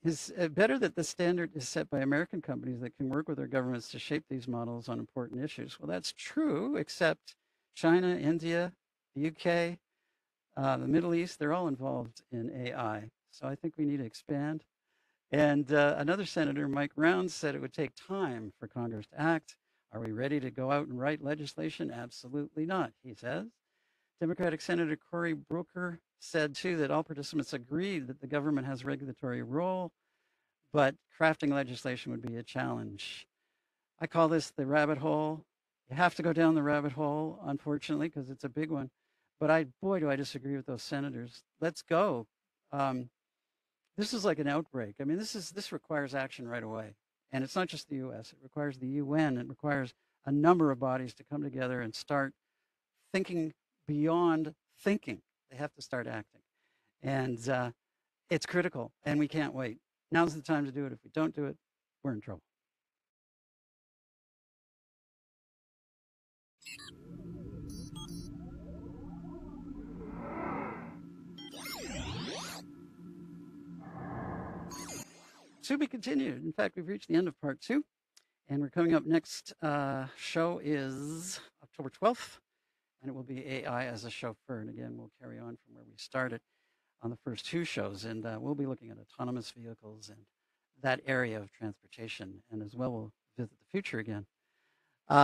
It's better that the standard is set by American companies that can work with their governments to shape these models on important issues. Well, that's true, except China, India, the UK, the Middle East, they're all involved in AI. So I think we need to expand. And another senator, Mike Rounds, said it would take time for Congress to act. Are we ready to go out and write legislation? Absolutely not, he says. Democratic Senator Cory Booker said, too, that all participants agreed that the government has a regulatory role, but crafting legislation would be a challenge. I call this the rabbit hole. You have to go down the rabbit hole, unfortunately, because it's a big one. But boy, do I disagree with those senators. Let's go. This is like an outbreak. I mean, this requires action right away. And it's not just the U.S. It requires the UN. It requires a number of bodies to come together and start thinking beyond thinking. They have to start acting. And it's critical, and we can't wait. Now's the time to do it. If we don't do it, we're in trouble. To be continued. In fact, we've reached the end of part 2, and we're coming up next. Show is October 12th, and it will be AI as a chauffeur. And again, we'll carry on from where we started on the first 2 shows, and we'll be looking at autonomous vehicles and that area of transportation, and as well we'll visit the future again.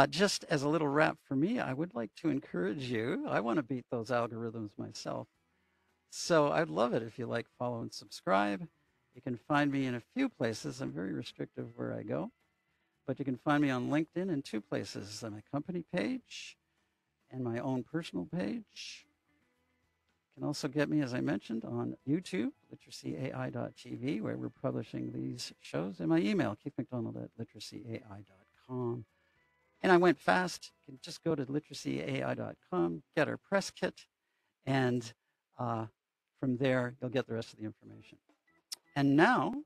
Just as a little wrap for me, I would like to encourage you. I want to beat those algorithms myself. So I'd love it if you like, follow, and subscribe. You can find me in a few places. I'm very restrictive where I go. But you can find me on LinkedIn in 2 places, on my company page and my own personal page. You can also get me, as I mentioned, on YouTube, literacyai.tv, where we're publishing these shows, and my email, keithmcdonald@literacyai.com. And I went fast. You can just go to literacyai.com, get our press kit, and from there, you'll get the rest of the information. And now,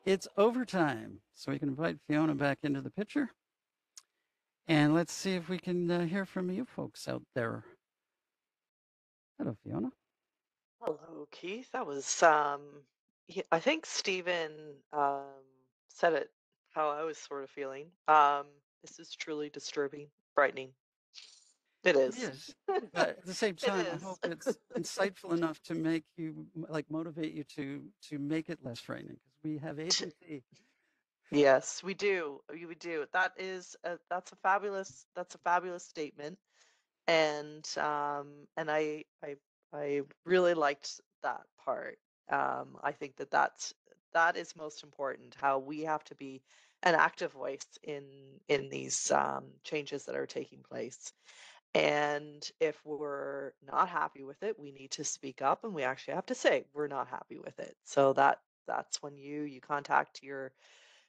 it's overtime. So we can invite Fiona back into the picture. And let's see if we can hear from you folks out there. Hello, Fiona. Hello, Keith. That was, I think Stephen said it how I was sort of feeling. This is truly disturbing, frightening. It It is. is. But at the same time, I is. hope it's insightful enough to make you, like, motivate you to make it less frightening, because we have agency. Yes, we do. We do. That's a fabulous statement. And I really liked that part. I think that is most important. How we have to be an active voice in these changes that are taking place. And if we're not happy with it, we need to speak up, and we actually have to say we're not happy with it. So that's when you contact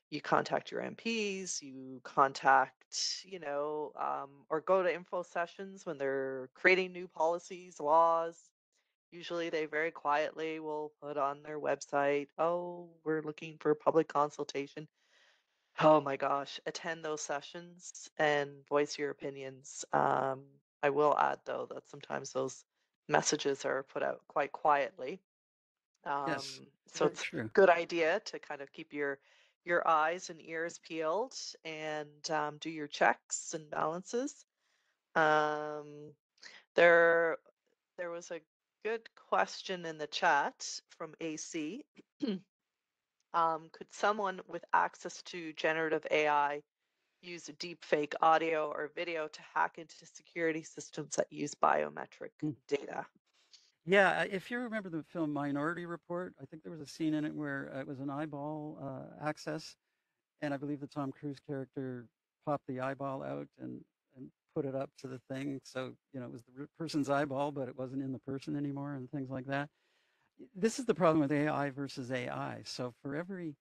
you contact your MPs, you contact, or go to info sessions when they're creating new policies, laws. Usually they very quietly will put on their website, oh, we're looking for public consultation. Oh my gosh, attend those sessions and voice your opinions. I will add, though, that sometimes those messages are put out quite quietly. Yes, So very it's a true. good idea to kind of keep your eyes and ears peeled and do your checks and balances. Um, there, there was a good question in the chat from AC. Could someone with access to generative AI use deepfake audio or video to hack into security systems that use biometric data? Yeah, if you remember the film Minority Report, I think there was a scene in it where it was an eyeball access, and I believe the Tom Cruise character popped the eyeball out and put it up to the thing. So, it was the person's eyeball, but it wasn't in the person anymore and things like that. This is the problem with AI versus AI. So for every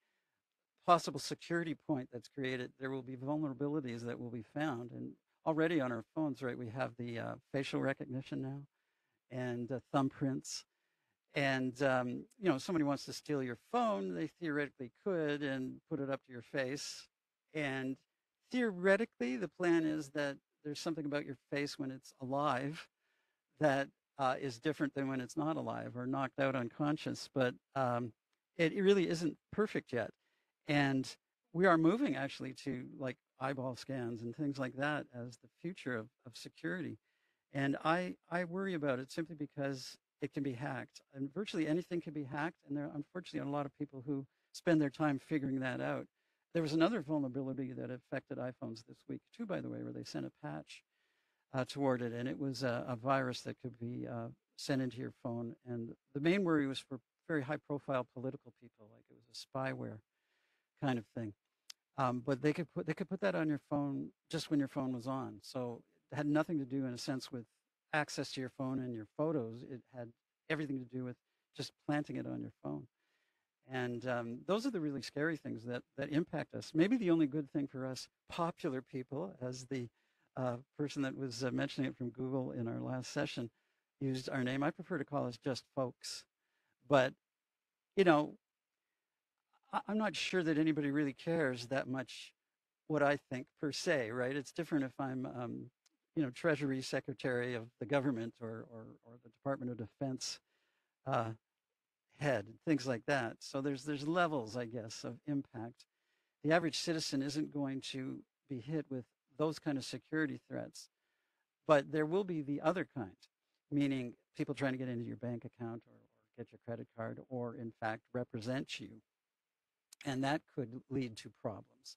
possible security point that's created, there will be vulnerabilities that will be found. And already on our phones, right, we have the facial recognition now and thumbprints. And, if somebody wants to steal your phone, they theoretically could and put it up to your face. And theoretically, the plan is that there's something about your face when it's alive that is different than when it's not alive or knocked out unconscious. But it really isn't perfect yet. And we are moving actually to like eyeball scans and things like that as the future of security. And I worry about it simply because it can be hacked. And virtually anything can be hacked. And there, unfortunately, are a lot of people who spend their time figuring that out. There was another vulnerability that affected iPhones this week, too, by the way, where they sent a patch toward it. And it was a virus that could be sent into your phone. And the main worry was for very high profile political people, like it was a spyware kind of thing. But they could put that on your phone just when your phone was on. So it had nothing to do, in a sense, with access to your phone and your photos. It had everything to do with just planting it on your phone. And those are the really scary things that impact us. Maybe the only good thing for us popular people, as the person that was mentioning it from Google in our last session used our name. I prefer to call us just folks. But, you know, I'm not sure that anybody really cares that much what I think per se, right? It's different if I'm, Treasury Secretary of the government or the Department of Defense uh, head, things like that. So there's levels, I guess, of impact. The average citizen isn't going to be hit with those kind of security threats, but there will be the other kind, meaning people trying to get into your bank account or get your credit card or, in fact, represent you. And that could lead to problems.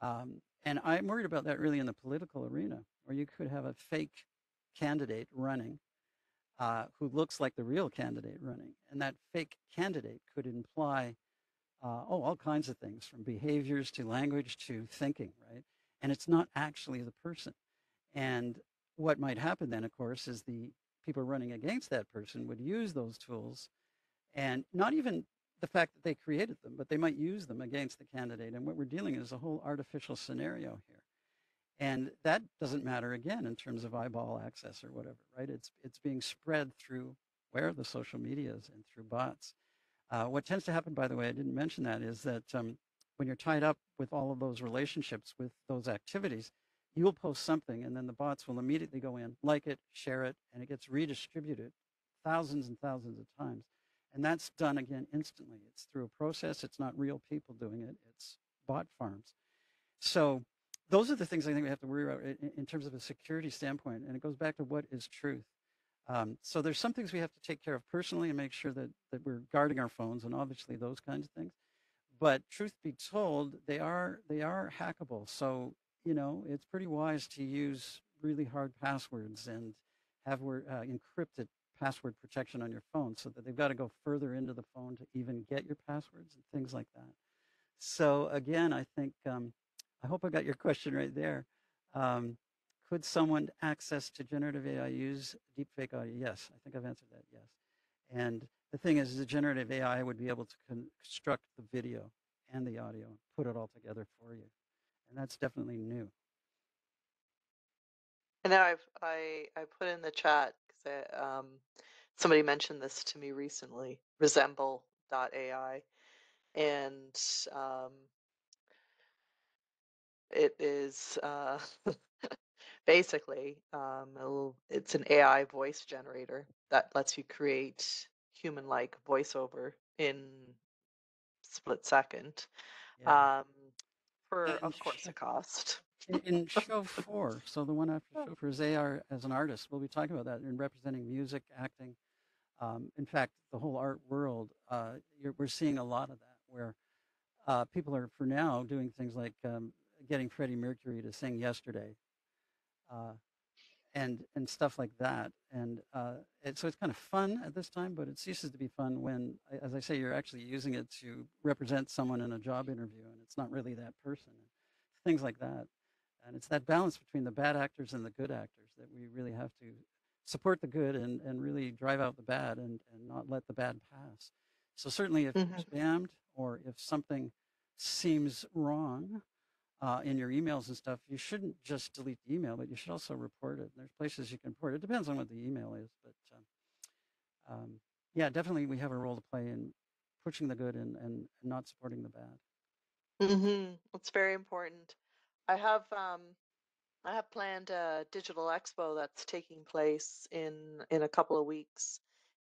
And I'm worried about that really in the political arena, where you could have a fake candidate running who looks like the real candidate running. And that fake candidate could imply, all kinds of things from behaviors to language to thinking, right? And it's not actually the person. And what might happen then, of course, is the people running against that person would use those tools and not even the fact that they created them, but they might use them against the candidate. And what we're dealing is a whole artificial scenario here. And that doesn't matter again in terms of eyeball access or whatever, right? It's being spread through where the social media is and through bots. What tends to happen, by the way, I didn't mention that, is that when you're tied up with all of those relationships with those activities, you will post something and then the bots will immediately go in, like it, share it, and it gets redistributed thousands and thousands of times. And that's done again instantly. It's through a process. It's not real people doing it. It's bot farms. So those are the things I think we have to worry about in terms of a security standpoint. And it goes back to what is truth. So there's some things we have to take care of personally and make sure that we're guarding our phones and obviously those kinds of things. But truth be told, they are hackable. So, it's pretty wise to use really hard passwords and have encrypted password protection on your phone so that they've got to go further into the phone to even get your passwords and things like that. So again, I think, I hope I got your question right there. Could someone access to generative AI use deepfake audio? Yes, I think I've answered that, yes. And the thing is the generative AI would be able to construct the video and the audio, and put it all together for you. And that's definitely new. And now I put in the chat because somebody mentioned this to me recently, resemble.ai, and it is basically it's an AI voice generator that lets you create human-like voiceover in split second, Yeah. for And of course a cost. in show 4, so the one after show 4 is AR as an artist. We'll be talking about that in representing music, acting. In fact, the whole art world, we're seeing a lot of that where people are, for now, doing things like getting Freddie Mercury to sing Yesterday and stuff like that. And so it's kind of fun at this time, but it ceases to be fun when, as I say, you're actually using it to represent someone in a job interview and it's not really that person. Things like that. And it's that balance between the bad actors and the good actors that we really have to support the good and really drive out the bad and not let the bad pass. So certainly if you're spammed or if something seems wrong in your emails and stuff, you shouldn't just delete the email, but you should also report it. There's places you can report it. It depends on what the email is, but yeah, definitely we have a role to play in pushing the good and not supporting the bad. It's very important. I have planned a digital expo that's taking place in a couple of weeks,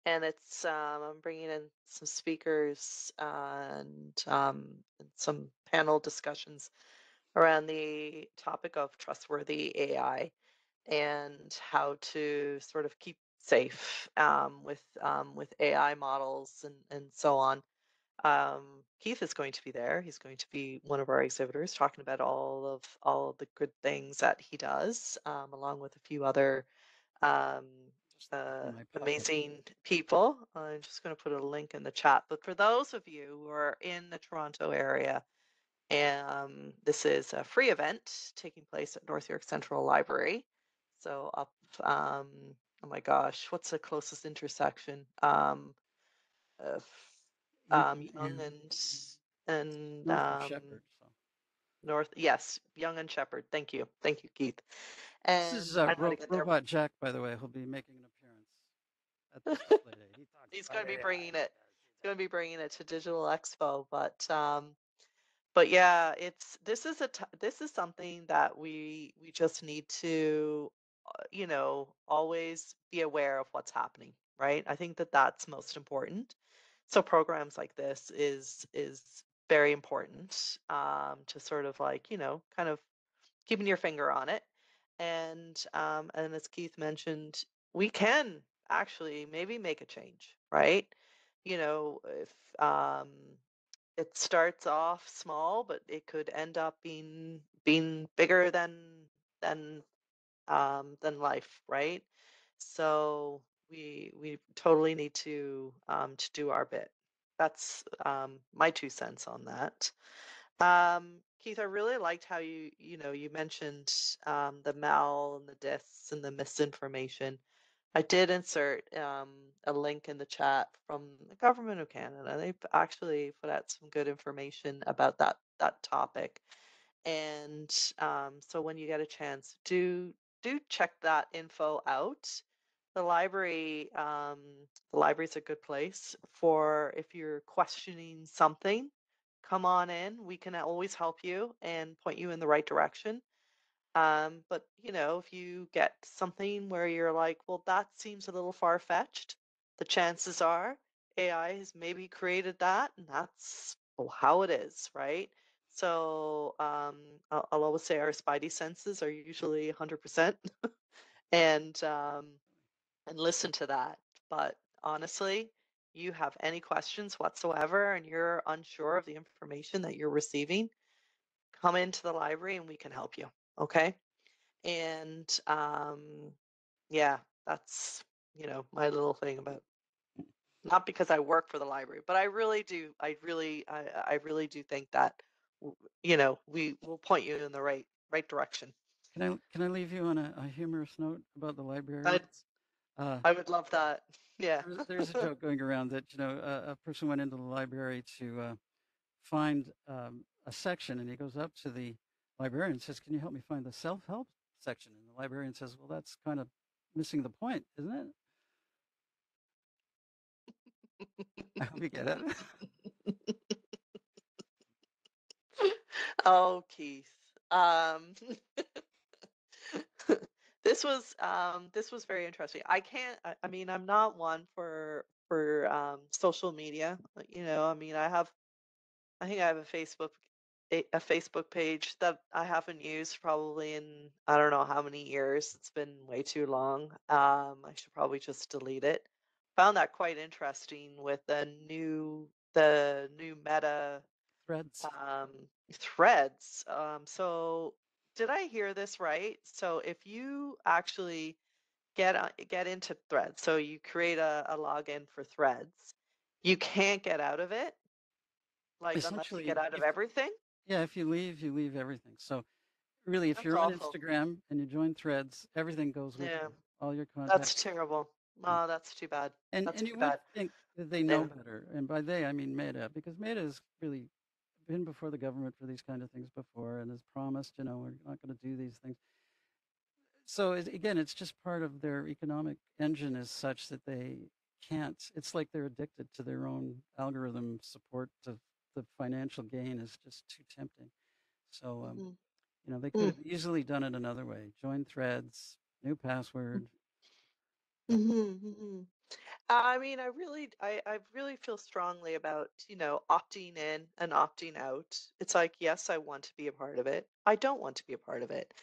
and it's I'm bringing in some speakers and some panel discussions around the topic of trustworthy AI and how to sort of keep safe with AI models and so on. Keith is going to be there. He's going to be one of our exhibitors, talking about all of the good things that he does, along with a few other um, amazing people. I'm just going to put a link in the chat. But for those of you who are in the Toronto area, this is a free event taking place at North York Central Library. So up, oh my gosh, what's the closest intersection? Young and North of Shepherd. So. North, yes, Young and Shepherd. Thank you, Keith. This And is I know how to get there. Robot Jack, by the way. He'll be making an appearance at this display day. He talks. He's going to be bringing it. He's going to be bringing it to Digital Expo, but yeah, this is something that we just need to always be aware of what's happening, right? I think that that's most important. So programs like this is very important, to sort of like kind of keeping your finger on it, and as Keith mentioned, we can actually maybe make a change, right? If it starts off small, but it could end up being bigger than life, right? So we totally need to do our bit. That's my 2 cents on that. Keith, I really liked how you mentioned the mal and the dis and the misinformation. I did insert a link in the chat from the government of Canada. They've actually put out some good information about that topic. And so when you get a chance, do check that info out. The library, the library's a good place for if you're questioning something. Come on in. We can always help you and point you in the right direction. But if you get something where you're like, well, that seems a little far-fetched, the chances are AI has maybe created that, and that's how it is, right? So I'll always say our spidey senses are usually 100%, and listen to that. But honestly, you have any questions whatsoever, and you're unsure of the information that you're receiving, come into the library and we can help you. Okay. And yeah, that's my little thing about, not because I work for the library, but I really do. I really do think that we will point you in the right direction. Can I leave you on a humorous note about the librarians? I would love that. Yeah. There's a joke going around that a person went into the library to find a section, and he goes up to the librarian and says, "Can you help me find the self-help section?" And the librarian says, "Well, that's kind of missing the point, isn't it?" I hope you get it. Oh, Keith. This was very interesting. I can't. I mean, I'm not one for social media. You know, I mean, I think I have a Facebook page that I haven't used probably in I don't know how many years. It's been way too long. I should probably just delete it. Found that quite interesting with the new Meta Threads. um, threads. So did I hear this right? So if you actually get into threads, so you create a login for threads, you can't get out of it, like unless you get Essentially, out of everything. yeah, if you leave everything. So really, if That's you're on awful. Instagram and you join Threads, everything goes with Yeah, you, all your that's contacts. terrible. Yeah. Oh, that's too bad. That's And you too would bad. think that they know Yeah. better, and by they I mean Meta, because Meta has really been before the government for these kind of things before, and has promised, we're not going to do these things. So again, it's just part of their economic engine is such that they can't. It's like they're addicted to their own algorithm support. To the financial gain is just too tempting. So they could Mm. have easily done it another way. Join Threads, new password. Mm-hmm. I mean, I really feel strongly about, opting in and opting out. It's like, yes, I want to be a part of it. I don't want to be a part of it.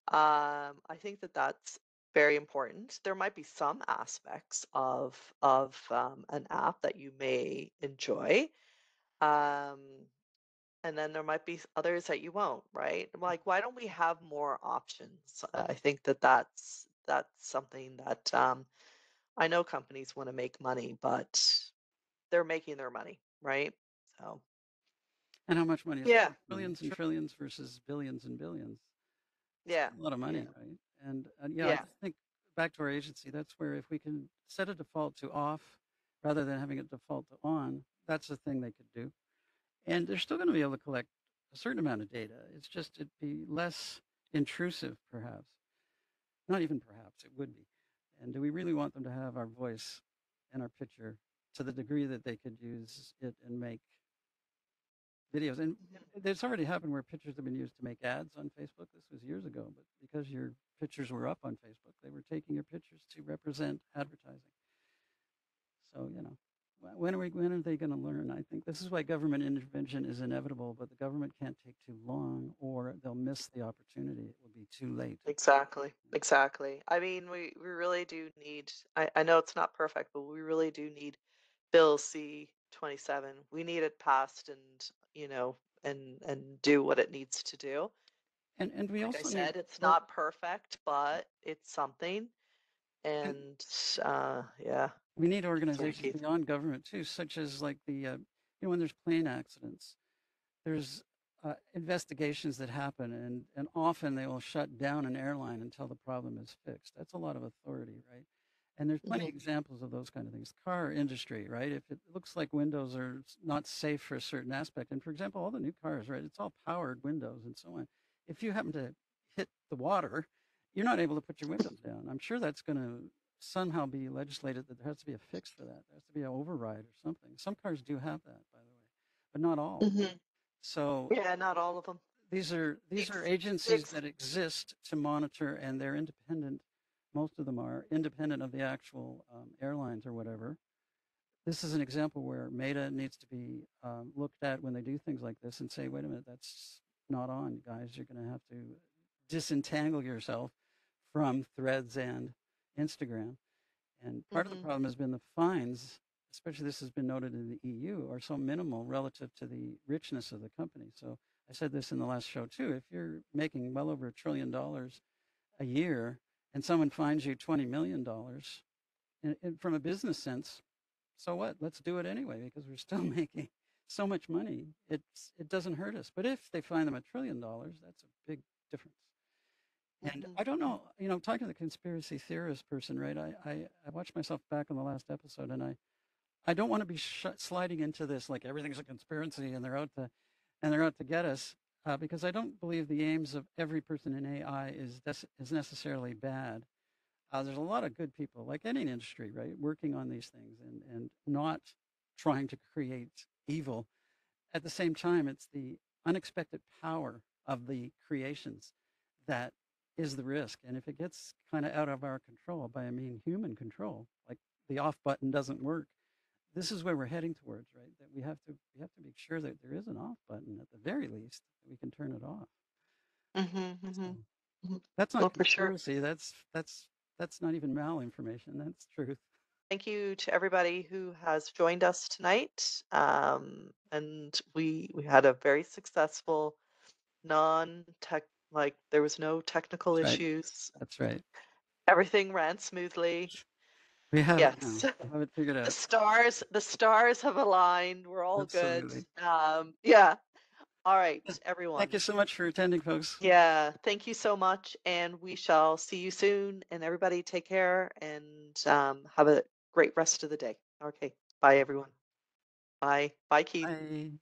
I think that that's very important. There might be some aspects of an app that you may enjoy, um, and then there might be others that you won't, right? Like, why don't we have more options? I think that that's something that I know companies want to make money, but they're making their money, right? So, And how much money is yeah, that? Trillions and true. trillions versus billions and billions. It's Yeah, a lot of yeah, money, right? And yeah, I yeah. just think back to our agency, that's where if we can set a default to off rather than having it default to on, that's the thing they could do. And they're still going to be able to collect a certain amount of data. It's just it'd be less intrusive, perhaps. Not even perhaps, it would be. And do we really want them to have our voice and our picture to the degree that they could use it and make videos? And it's already happened where pictures have been used to make ads on Facebook. This was years ago, but because your pictures were up on Facebook, they were taking your pictures to represent advertising. So, when are they going to learn? I think this is why government intervention is inevitable, but the government can't take too long or they'll miss the opportunity. It will be too late. Exactly, exactly. I mean, we really do need, I know it's not perfect, but we really do need Bill C-27. We need it passed and, and do what it needs to do. And we Like I also need said, it's not perfect, but it's something. and And yeah, we need sorry, organizations Keith. beyond government too, such as like when there's plane accidents, there's investigations that happen, and often they will shut down an airline until the problem is fixed. That's a lot of authority, right? And there's plenty of examples of those kind of things. Car industry, right? If it looks like windows are not safe for a certain aspect, and for example, all the new cars, right? It's all powered windows and so on. If you happen to hit the water, you're not able to put your windows down. I'm sure that's going to somehow be legislated that there has to be a fix for that. There has to be an override or something. Some cars do have that, by the way, but not all. So Yeah, not all of them. these are agencies that exist to monitor, and they're independent. Most of them are independent of the actual airlines or whatever. This is an example where Meta needs to be looked at when they do things like this and say, wait a minute, that's not on, guys. You're going to have to disentangle yourself from Threads and Instagram. And part of the problem has been the fines, especially this has been noted in the EU, are so minimal relative to the richness of the company. So I said this in the last show too. If you're making well over $1 trillion a year and someone fines you $20 million, and from a business sense, so what? Let's do it anyway because we're still making so much money. It doesn't hurt us. But if they fine them $1 trillion, that's a big difference. And I don't know, talking to the conspiracy theorist person, right? I watched myself back on the last episode, and I don't want to be sliding into this like everything's a conspiracy and they're out to get us, because I don't believe the aims of every person in AI is necessarily bad. There's a lot of good people, like any industry, right, working on these things and not trying to create evil. At the same time, it's the unexpected power of the creations that is the risk. And if it gets kind of out of our control, by I mean human control, like the off button doesn't work, this is where we're heading towards, right? That we have to make sure that there is an off button at the very least that we can turn it off. Mm-hmm, So mm-hmm. that's not Oh, for sure. conspiracy. That's not even malinformation. That's truth. Thank you to everybody who has joined us tonight. And we had a very successful non-tech, like there was no technical That's right. issues. That's right. Everything ran smoothly. We have it now. Yes. We have it figured out. The stars have aligned. We're all good. Absolutely. Yeah. All right, everyone. Thank you so much for attending, folks. Yeah, thank you so much, and we shall see you soon. And everybody, take care and have a great rest of the day. Okay, bye, everyone. Bye. Bye, Keith. Bye.